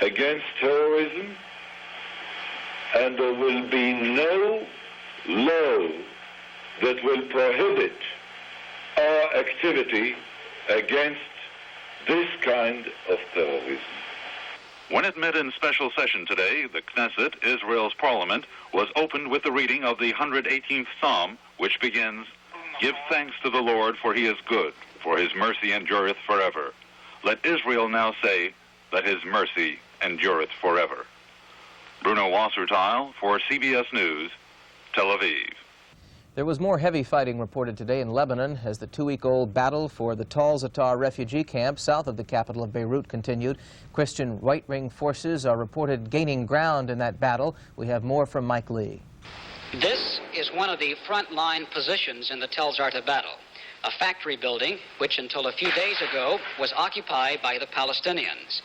against terrorism, and there will be no law that will prohibit our activity against this kind of terrorism. When it met in special session today, the Knesset, Israel's parliament, was opened with the reading of the 118th Psalm, which begins, "Give thanks to the Lord, for he is good, for his mercy endureth forever. Let Israel now say, that his mercy endureth forever." Bruno Wasserteil for CBS News, Tel Aviv. There was more heavy fighting reported today in Lebanon as the 2-week-old battle for the Tal Zatar refugee camp south of the capital of Beirut continued. Christian right-wing forces are reported gaining ground in that battle. We have more from Mike Lee. This is one of the front-line positions in the Tal Zatar battle, a factory building which until a few days ago was occupied by the Palestinians.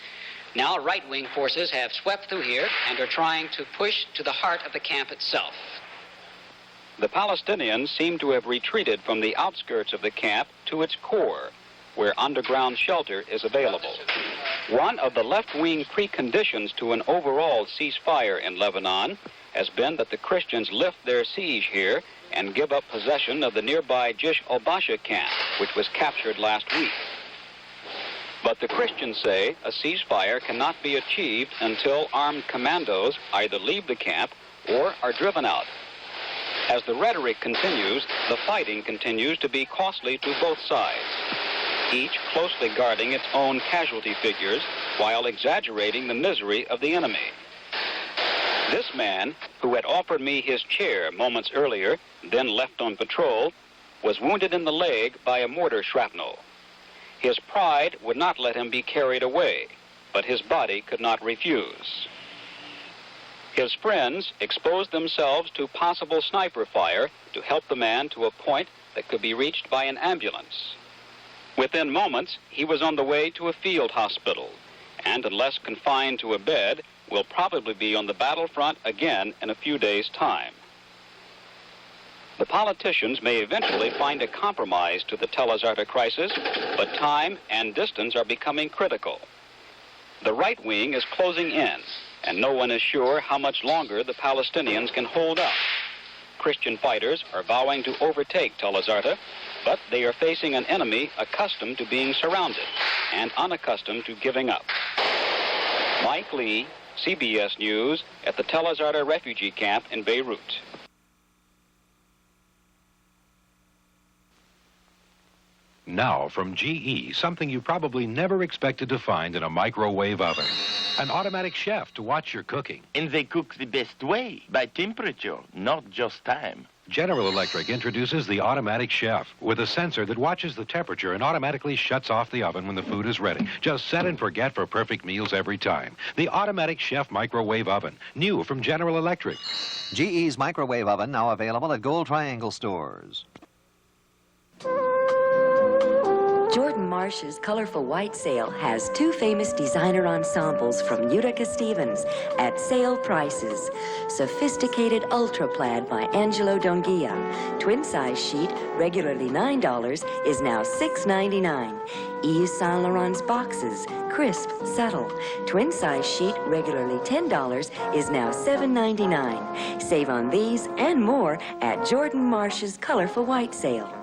Now right-wing forces have swept through here and are trying to push to the heart of the camp itself. The Palestinians seem to have retreated from the outskirts of the camp to its core, where underground shelter is available. One of the left-wing preconditions to an overall ceasefire in Lebanon has been that the Christians lift their siege here and give up possession of the nearby Jish al-Basha camp, which was captured last week. But the Christians say a ceasefire cannot be achieved until armed commandos either leave the camp or are driven out. As the rhetoric continues, the fighting continues to be costly to both sides, each closely guarding its own casualty figures while exaggerating the misery of the enemy. This man, who had offered me his chair moments earlier, then left on patrol, was wounded in the leg by a mortar shrapnel. His pride would not let him be carried away, but his body could not refuse. His friends exposed themselves to possible sniper fire to help the man to a point that could be reached by an ambulance. Within moments, he was on the way to a field hospital, and unless confined to a bed, will probably be on the battlefront again in a few days' time. The politicians may eventually find a compromise to the Tal Zatar crisis, but time and distance are becoming critical. The right wing is closing in, and no one is sure how much longer the Palestinians can hold out. Christian fighters are vowing to overtake Tal Zatar, but they are facing an enemy accustomed to being surrounded and unaccustomed to giving up. Mike Lee, CBS News, at the Tal Zatar refugee camp in Beirut. Now from GE, something you probably never expected to find in a microwave oven. An automatic chef to watch your cooking. And they cook the best way, by temperature, not just time. General Electric introduces the automatic chef with a sensor that watches the temperature and automatically shuts off the oven when the food is ready. Just set and forget for perfect meals every time. The automatic chef microwave oven, new from General Electric. GE's microwave oven now available at Gold Triangle stores. Jordan Marsh's Colorful White Sale has 2 famous designer ensembles from Utica Stevens at sale prices. Sophisticated Ultra Plaid by Angelo Donghia. Twin size sheet, regularly $9, is now $6.99. Yves Saint Laurent's boxes, crisp, subtle. Twin size sheet, regularly $10, is now $7.99. Save on these and more at Jordan Marsh's Colorful White Sale.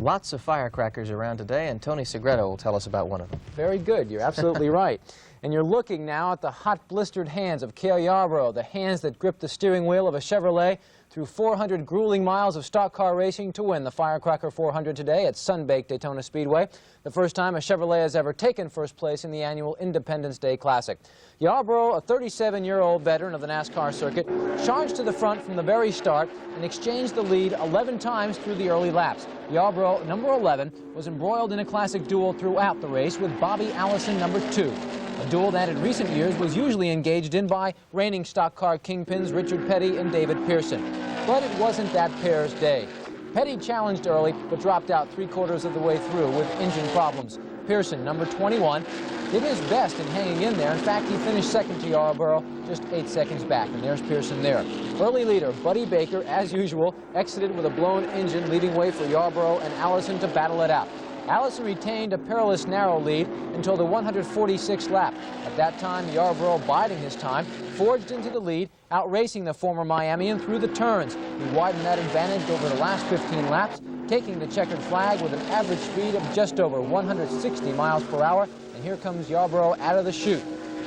Lots of firecrackers around today, and Tony Segreto will tell us about one of them. Very good. You're absolutely right. And you're looking now at the hot, blistered hands of Cale Yarborough, the hands that grip the steering wheel of a Chevrolet through 400 grueling miles of stock car racing to win the Firecracker 400 today at Sunbaked Daytona Speedway, the first time a Chevrolet has ever taken first place in the annual Independence Day Classic. Yarborough, a 37-year-old veteran of the NASCAR circuit, charged to the front from the very start and exchanged the lead 11 times through the early laps. Yarborough, number 11, was embroiled in a classic duel throughout the race with Bobby Allison, number 2. a duel that in recent years was usually engaged in by reigning stock car kingpins Richard Petty and David Pearson. But it wasn't that pair's day. Petty challenged early, but dropped out 3/4 of the way through with engine problems. Pearson, number 21, did his best in hanging in there. In fact, he finished second to Yarborough, just 8 seconds back. And there's Pearson there. Early leader Buddy Baker, as usual, exited with a blown engine, leaving way for Yarborough and Allison to battle it out. Allison retained a perilous narrow lead until the 146th lap. At that time, Yarborough, biding his time, forged into the lead, outracing the former Miamian through the turns. He widened that advantage over the last 15 laps, taking the checkered flag with an average speed of just over 160 miles per hour. And here comes Yarborough out of the chute.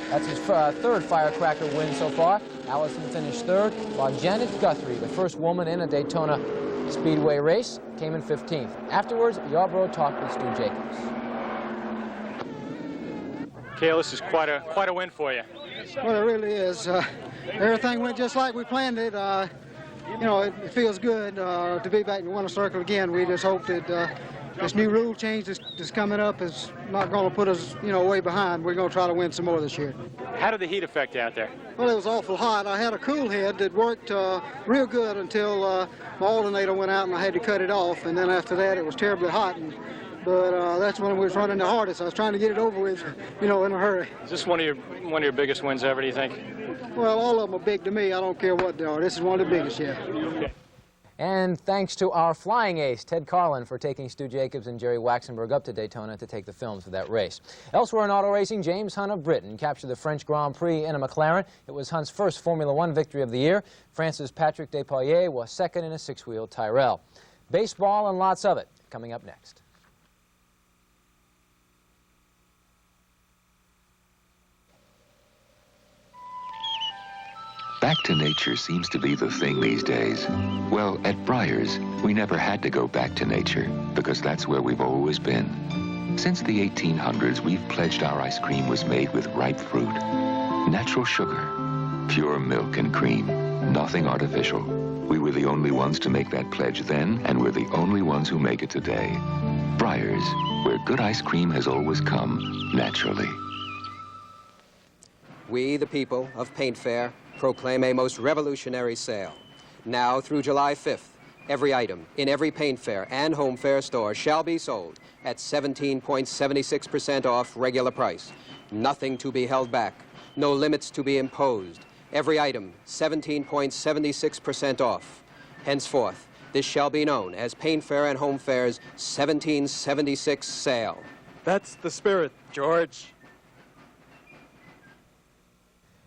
That's his third firecracker win so far. Allison finished third, while Janet Guthrie, the first woman in a Daytona Speedway race, came in 15th. Afterwards, Yarborough talked with Stu Jacobs. Cale, this is quite a win for you. Well, it really is. Everything went just like we planned it. You know, it feels good to be back in the winner's circle again. We just hope that this new rule change that's coming up is not going to put us, you know, way behind. We're going to try to win some more this year. How did the heat affect you out there? Well, it was awful hot. I had a cool head that worked real good until my alternator went out and I had to cut it off. And then after that, it was terribly hot. But that's when we was running the hardest. I was trying to get it over with, you know, in a hurry. Is this one of your biggest wins ever, do you think? Well, all of them are big to me. I don't care what they are. This is one of the biggest yet. Okay. And thanks to our flying ace, Ted Carlin, for taking Stu Jacobs and Jerry Waxenberg up to Daytona to take the films for that race. Elsewhere in auto racing, James Hunt of Britain captured the French Grand Prix in a McLaren. It was Hunt's first Formula One victory of the year. France's Patrick Depailler was second in a 6-wheel Tyrrell. Baseball and lots of it, coming up next. Back to nature seems to be the thing these days. Well, at Breyers, we never had to go back to nature because that's where we've always been. Since the 1800s, we've pledged our ice cream was made with ripe fruit, natural sugar, pure milk and cream, nothing artificial. We were the only ones to make that pledge then, and we're the only ones who make it today. Breyers, where good ice cream has always come naturally. We, the people of Paint Fair, proclaim a most revolutionary sale. Now through July 5th, every item in every Paint Fair and Home Fair store shall be sold at 17.76% off regular price. Nothing to be held back, no limits to be imposed. Every item 17.76% off. Henceforth, this shall be known as Paint Fair and Home Fair's 1776 sale. That's the spirit, George.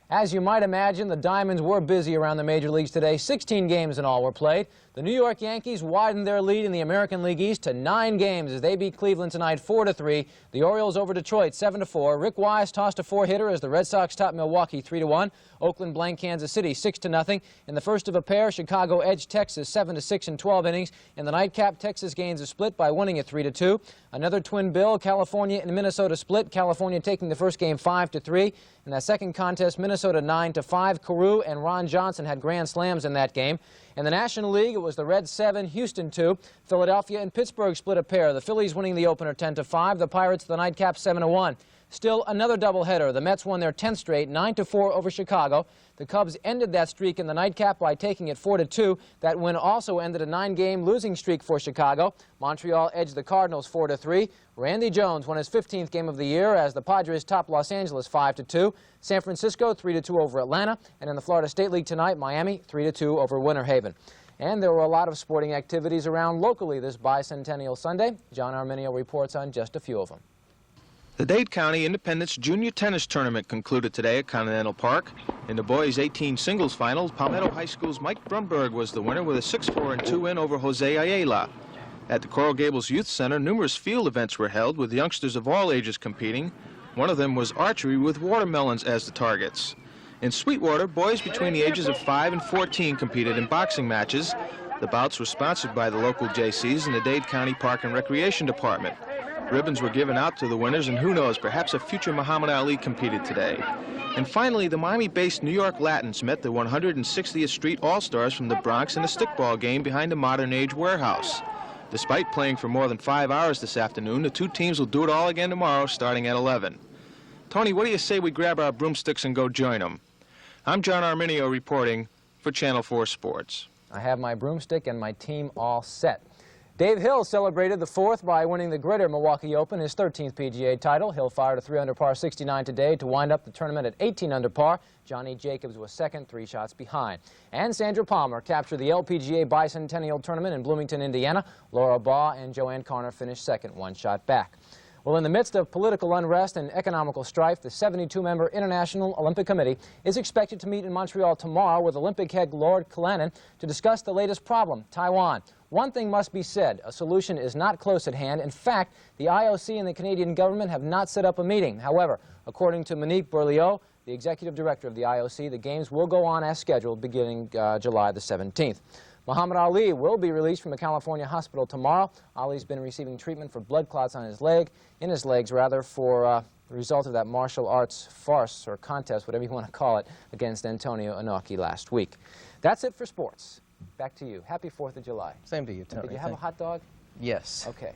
As you might imagine, the Diamonds were busy around the major leagues today. 16 games in all were played. The New York Yankees widened their lead in the American League East to 9 games as they beat Cleveland tonight 4-3. The Orioles over Detroit 7-4. Rick Wise tossed a 4-hitter as the Red Sox topped Milwaukee 3-1. Oakland blanked Kansas City 6-0. In the first of a pair, Chicago edged Texas 7-6 in 12 innings. In the nightcap, Texas gains a split by winning it 3-2. Another twin bill, California and Minnesota split. California taking the first game 5-3. In that second contest, Minnesota 9-5. Carew and Ron Johnson had grand slams in that game. In the National League, it was the Reds 7, Houston 2. Philadelphia and Pittsburgh split a pair. The Phillies winning the opener 10-5. The Pirates the nightcap 7-1. Still another doubleheader. The Mets won their 10th straight, 9-4 over Chicago. The Cubs ended that streak in the nightcap by taking it 4-2. That win also ended a 9-game losing streak for Chicago. Montreal edged the Cardinals 4-3. Randy Jones won his 15th game of the year as the Padres topped Los Angeles 5-2. San Francisco 3-2 over Atlanta. And in the Florida State League tonight, Miami 3-2 over Winter Haven. And there were a lot of sporting activities around locally this Bicentennial Sunday. John Arminio reports on just a few of them. The Dade County Independence Junior Tennis Tournament concluded today at Continental Park. In the boys' 18 singles finals, Palmetto High School's Mike Brumberg was the winner with a 6-4-2 win over Jose Ayala. At the Coral Gables Youth Center, numerous field events were held with youngsters of all ages competing. One of them was archery with watermelons as the targets. In Sweetwater, boys between the ages of 5 and 14 competed in boxing matches. The bouts were sponsored by the local J.C.'s and the Dade County Park and Recreation Department. Ribbons were given out to the winners, and who knows, perhaps a future Muhammad Ali competed today. And finally, the Miami-based New York Latins met the 160th Street All-Stars from the Bronx in a stickball game behind a modern-age warehouse. Despite playing for more than 5 hours this afternoon, the two teams will do it all again tomorrow, starting at 11. Tony, what do you say we grab our broomsticks and go join them? I'm John Arminio reporting for Channel 4 Sports. I have my broomstick and my team all set. Dave Hill celebrated the 4th by winning the Greater Milwaukee Open, his 13th PGA title. Hill fired a 3-under par 69 today to wind up the tournament at 18 under par. Johnny Jacobs was second, 3 shots behind. And Sandra Palmer captured the LPGA Bicentennial Tournament in Bloomington, Indiana. Laura Baugh and Joanne Carner finished second, 1 shot back. Well, in the midst of political unrest and economical strife, the 72-member International Olympic Committee is expected to meet in Montreal tomorrow with Olympic head Lord Callanan to discuss the latest problem, Taiwan. One thing must be said, a solution is not close at hand. In fact, the IOC and the Canadian government have not set up a meeting. However, according to Monique Berlioz, the executive director of the IOC, the Games will go on as scheduled beginning July the 17th. Muhammad Ali will be released from a California hospital tomorrow. Ali's been receiving treatment for blood clots on his legs, for the result of that martial arts farce or contest, whatever you want to call it, against Antonio Inoki last week. That's it for sports. Back to you. Happy 4th of July. Same to you, Tony. Did you have a hot dog? Yes. Okay.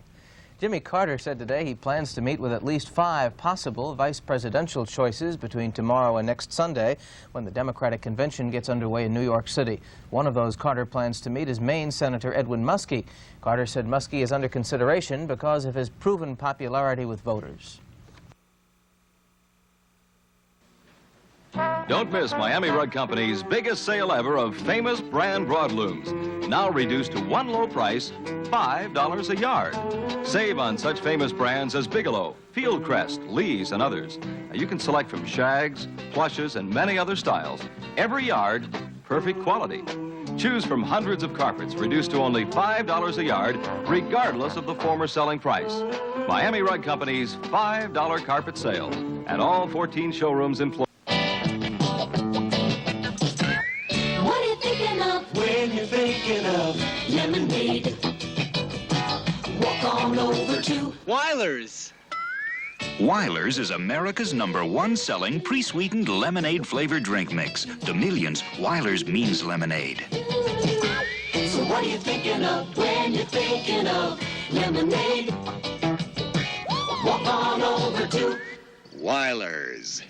Jimmy Carter said today he plans to meet with at least 5 possible vice presidential choices between tomorrow and next Sunday when the Democratic convention gets underway in New York City. One of those Carter plans to meet is Maine Senator Edwin Muskie. Carter said Muskie is under consideration because of his proven popularity with voters. Don't miss Miami Rug Company's biggest sale ever of famous brand broadlooms. Now reduced to one low price, $5 a yard. Save on such famous brands as Bigelow, Fieldcrest, Lee's, and others. Now you can select from shags, plushes, and many other styles. Every yard, perfect quality. Choose from hundreds of carpets reduced to only $5 a yard, regardless of the former selling price. Miami Rug Company's $5 carpet sale at all 14 showrooms in Florida. When you're thinking of lemonade, walk on over to Weiler's. Weiler's is America's #1 selling pre-sweetened lemonade-flavored drink mix. To millions, Weiler's means lemonade. So what are you thinking of when you're thinking of lemonade? Walk on over to Weiler's.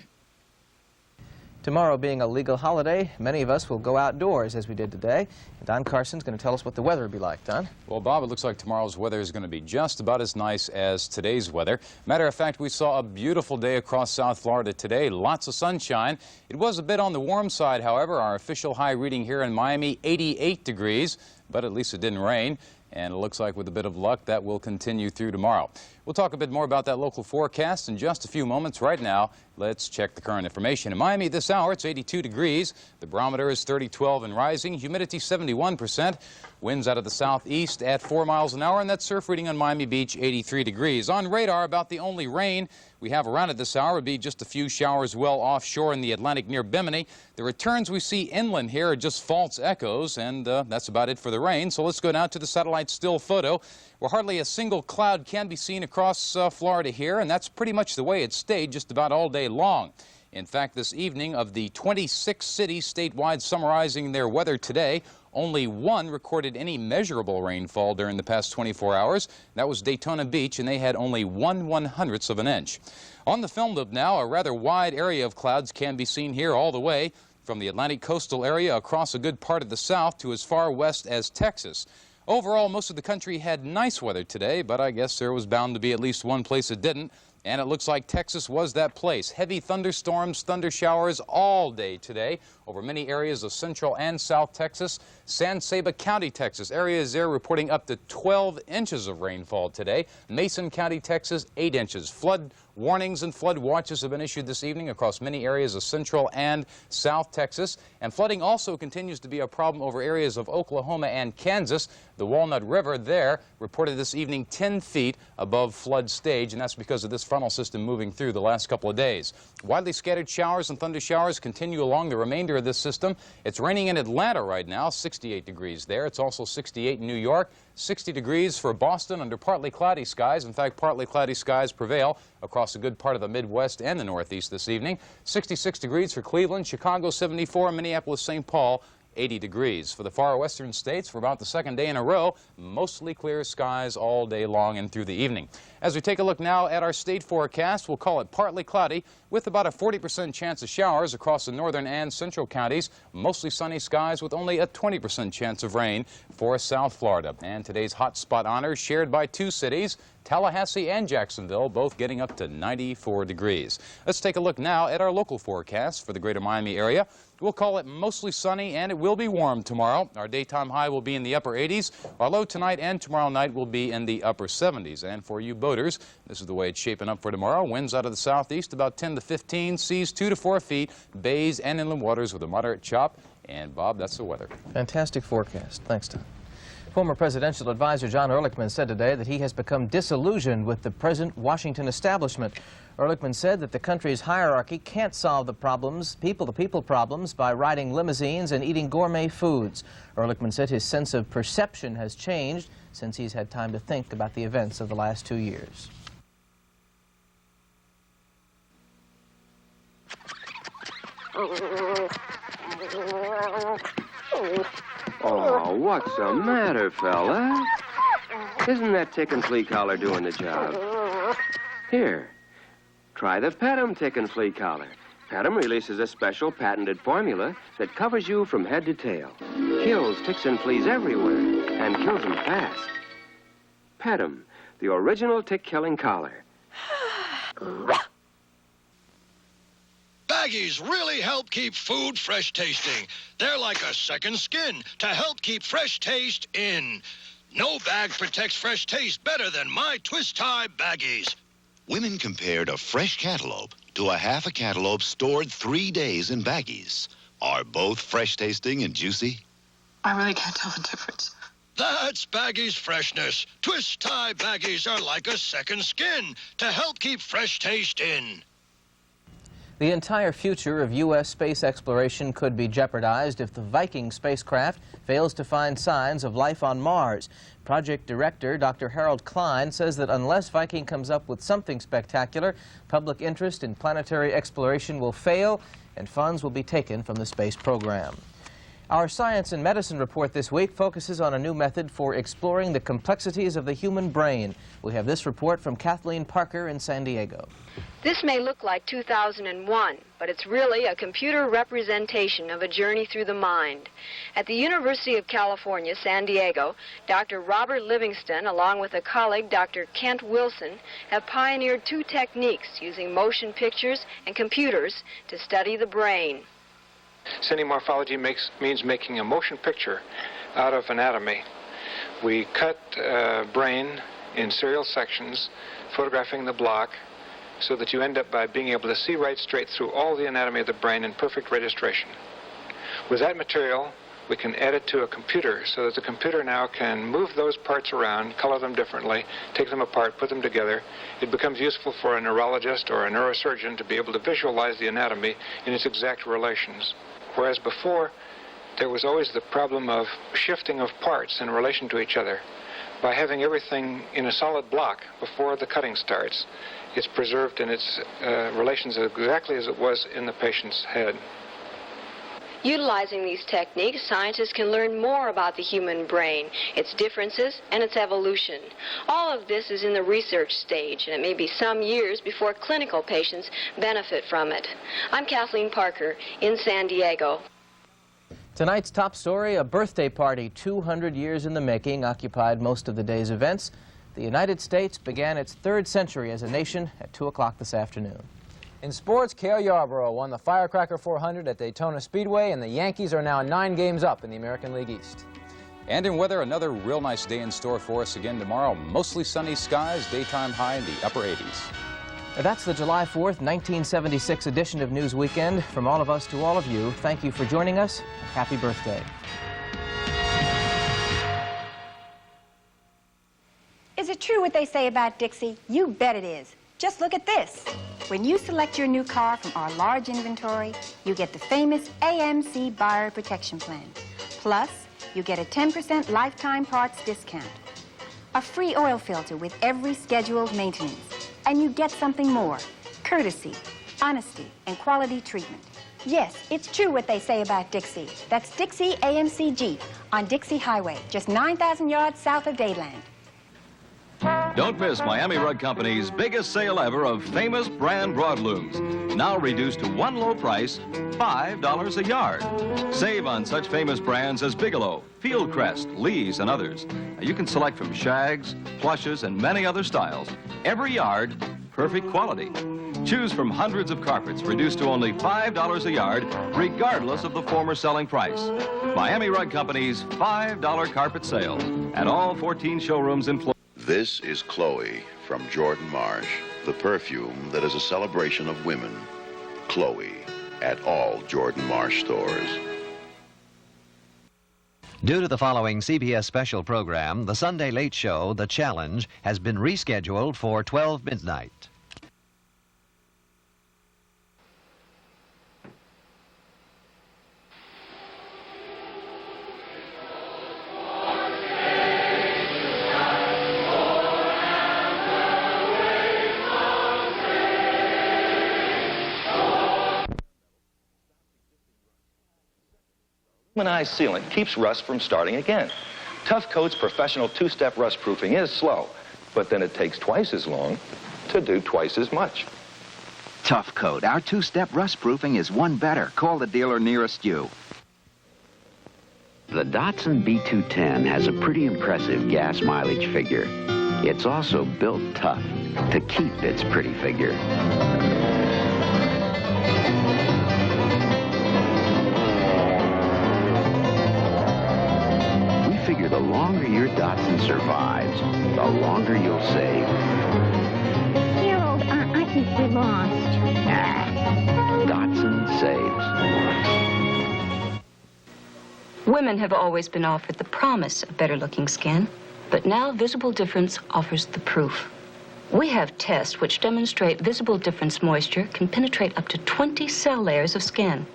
Tomorrow being a legal holiday, many of us will go outdoors as we did today. Don Carson's going to tell us what the weather will be like. Don? Well, Bob, it looks like tomorrow's weather is going to be just about as nice as today's weather. Matter of fact, we saw a beautiful day across South Florida today. Lots of sunshine. It was a bit on the warm side, however. Our official high reading here in Miami, 88 degrees, but at least it didn't rain. And it looks like with a bit of luck that will continue through tomorrow. We'll talk a bit more about that local forecast in just a few moments. Right now, let's check the current information. In Miami this hour, it's 82 degrees. The barometer is 3012 and rising. Humidity 71%. Winds out of the southeast at 4 miles an hour. And that surf reading on Miami Beach, 83 degrees. On radar, about the only rain we have around at this hour would be just a few showers well offshore in the Atlantic near Bimini. The returns we see inland here are just false echoes, and that's about it for the rain. So let's go now to the satellite still photo, where hardly a single cloud can be seen across Florida here, and that's pretty much the way it stayed just about all day long. In fact, this evening, of the 26 cities statewide summarizing their weather today, only one recorded any measurable rainfall during the past 24 hours. That was Daytona Beach, and they had only 1/100th of an inch. On the film loop now, a rather wide area of clouds can be seen here all the way from the Atlantic coastal area across a good part of the south to as far west as Texas. Overall, most of the country had nice weather today, but I guess there was bound to be at least one place that didn't. And it looks like Texas was that place. Heavy thunderstorms, thunder showers all day today over many areas of central and south Texas. San Saba County, Texas, areas there reporting up to 12 inches of rainfall today. Mason County, Texas, 8 inches. Flood warnings and flood watches have been issued this evening across many areas of central and south Texas. And flooding also continues to be a problem over areas of Oklahoma and Kansas. The Walnut River there reported this evening 10 feet above flood stage, and that's because of this frontal system moving through the last couple of days. Widely scattered showers and thunder showers continue along the remainder of this system. It's raining in Atlanta right now, 68 degrees there. It's also 68 in New York, 60 degrees for Boston under partly cloudy skies. In fact, partly cloudy skies prevail across a good part of the Midwest and the Northeast this evening. 66 degrees for Cleveland, Chicago 74, Minneapolis, St. Paul 80 degrees. For the far western states, for about the second day in a row, mostly clear skies all day long and through the evening. As we take a look now at our state forecast, we'll call it partly cloudy with about a 40% chance of showers across the northern and central counties. Mostly sunny skies with only a 20% chance of rain for South Florida. And today's hot spot honors shared by two cities, Tallahassee and Jacksonville, both getting up to 94 degrees. Let's take a look now at our local forecast for the greater Miami area. We'll call it mostly sunny, and it will be warm tomorrow. Our daytime high will be in the upper 80s. Our low tonight and tomorrow night will be in the upper 70s. And for you boaters, this is the way it's shaping up for tomorrow. Winds out of the southeast about 10 to 15, seas 2 to 4 feet, bays and inland waters with a moderate chop. And Bob, that's the weather. Fantastic forecast. Thanks, Tom. Former presidential advisor John Ehrlichman said today that he has become disillusioned with the present Washington establishment. Ehrlichman said that the country's hierarchy can't solve the problems, people-to-people problems, by riding limousines and eating gourmet foods. Ehrlichman said his sense of perception has changed since he's had time to think about the events of the last 2 years. Oh, what's the matter, fella? Isn't that tick and flea collar doing the job? Here, try the Pet'em tick and flea collar. Pet'em releases a special patented formula that covers you from head to tail, kills ticks and fleas everywhere, and kills them fast. Pet'em, the original tick-killing collar. Baggies really help keep food fresh tasting. They're like a second skin to help keep fresh taste in. No bag protects fresh taste better than my twist tie baggies. Women compared a fresh cantaloupe to a half a cantaloupe stored 3 days in baggies. Are both fresh tasting and juicy? I really can't tell the difference. That's baggies freshness. Twist tie baggies are like a second skin to help keep fresh taste in. The entire future of U.S. space exploration could be jeopardized if the Viking spacecraft fails to find signs of life on Mars. Project Director Dr. Harold Klein says that unless Viking comes up with something spectacular, public interest in planetary exploration will fail and funds will be taken from the space program. Our Science and Medicine report this week focuses on a new method for exploring the complexities of the human brain. We have this report from Kathleen Parker in San Diego. This may look like 2001, but it's really a computer representation of a journey through the mind. At the University of California, San Diego, Dr. Robert Livingston, along with a colleague, Dr. Kent Wilson, have pioneered two techniques using motion pictures and computers to study the brain. Cinemorphology means making a motion picture out of anatomy. We cut brain in serial sections, photographing the block, so that you end up by being able to see right straight through all the anatomy of the brain in perfect registration. With that material, we can add it to a computer so that the computer now can move those parts around, color them differently, take them apart, put them together. It becomes useful for a neurologist or a neurosurgeon to be able to visualize the anatomy in its exact relations. Whereas before, there was always the problem of shifting of parts in relation to each other. By having everything in a solid block before the cutting starts, it's preserved in its relations exactly as it was in the patient's head. Utilizing these techniques, scientists can learn more about the human brain, its differences, and its evolution. All of this is in the research stage, and it may be some years before clinical patients benefit from it. I'm Kathleen Parker in San Diego. Tonight's top story, a birthday party 200 years in the making occupied most of the day's events. The United States began its third century as a nation at 2 o'clock this afternoon. In sports, Cale Yarborough won the Firecracker 400 at Daytona Speedway, and the Yankees are now 9 games up in the American League East. And in weather, another real nice day in store for us again tomorrow. Mostly sunny skies, daytime high in the upper 80s. That's the July 4th, 1976 edition of News Weekend. From all of us to all of you, thank you for joining us. Happy birthday. Is it true what they say about Dixie? You bet it is. Just look at this. When you select your new car from our large inventory, you get the famous AMC Buyer Protection Plan. Plus, you get a 10% lifetime parts discount, a free oil filter with every scheduled maintenance, and you get something more, courtesy, honesty, and quality treatment. Yes, it's true what they say about Dixie. That's Dixie AMC Jeep on Dixie Highway, just 9,000 yards south of Dayland. Don't miss Miami Rug Company's biggest sale ever of famous brand broadlooms. Now reduced to one low price, $5 a yard. Save on such famous brands as Bigelow, Fieldcrest, Lee's, and others. You can select from shags, plushes, and many other styles. Every yard, perfect quality. Choose from hundreds of carpets reduced to only $5 a yard, regardless of the former selling price. Miami Rug Company's $5 carpet sale at all 14 showrooms in Florida. This is Chloe from Jordan Marsh, the perfume that is a celebration of women. Chloe at all Jordan Marsh stores. Due to the following CBS special program, the Sunday Late Show, The Challenge, has been rescheduled for 12 midnight. Galvanized sealant keeps rust from starting again. Tough Coat's professional two-step rust proofing is slow, but then it takes twice as long to do twice as much. Tough Coat, our two-step rust proofing is one better. Call the dealer nearest you. The Datsun B210 has a pretty impressive gas mileage figure. It's also built tough to keep its pretty figure. Figure the longer your Datsun survives, the longer you'll save. Harold, I think we lost. Datsun saves. Women have always been offered the promise of better-looking skin, but now Visible Difference offers the proof. We have tests which demonstrate Visible Difference moisture can penetrate up to 20 cell layers of skin.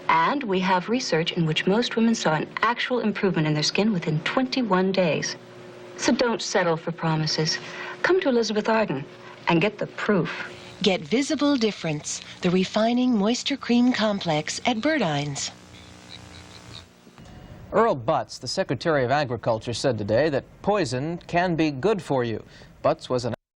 And we have research in which most women saw an actual improvement in their skin within 21 days. So don't settle for promises. Come to Elizabeth Arden and get the proof. Get Visible Difference, the refining moisture cream complex at Burdines. Earl Butz, the Secretary of Agriculture, said today that poison can be good for you. Butz was an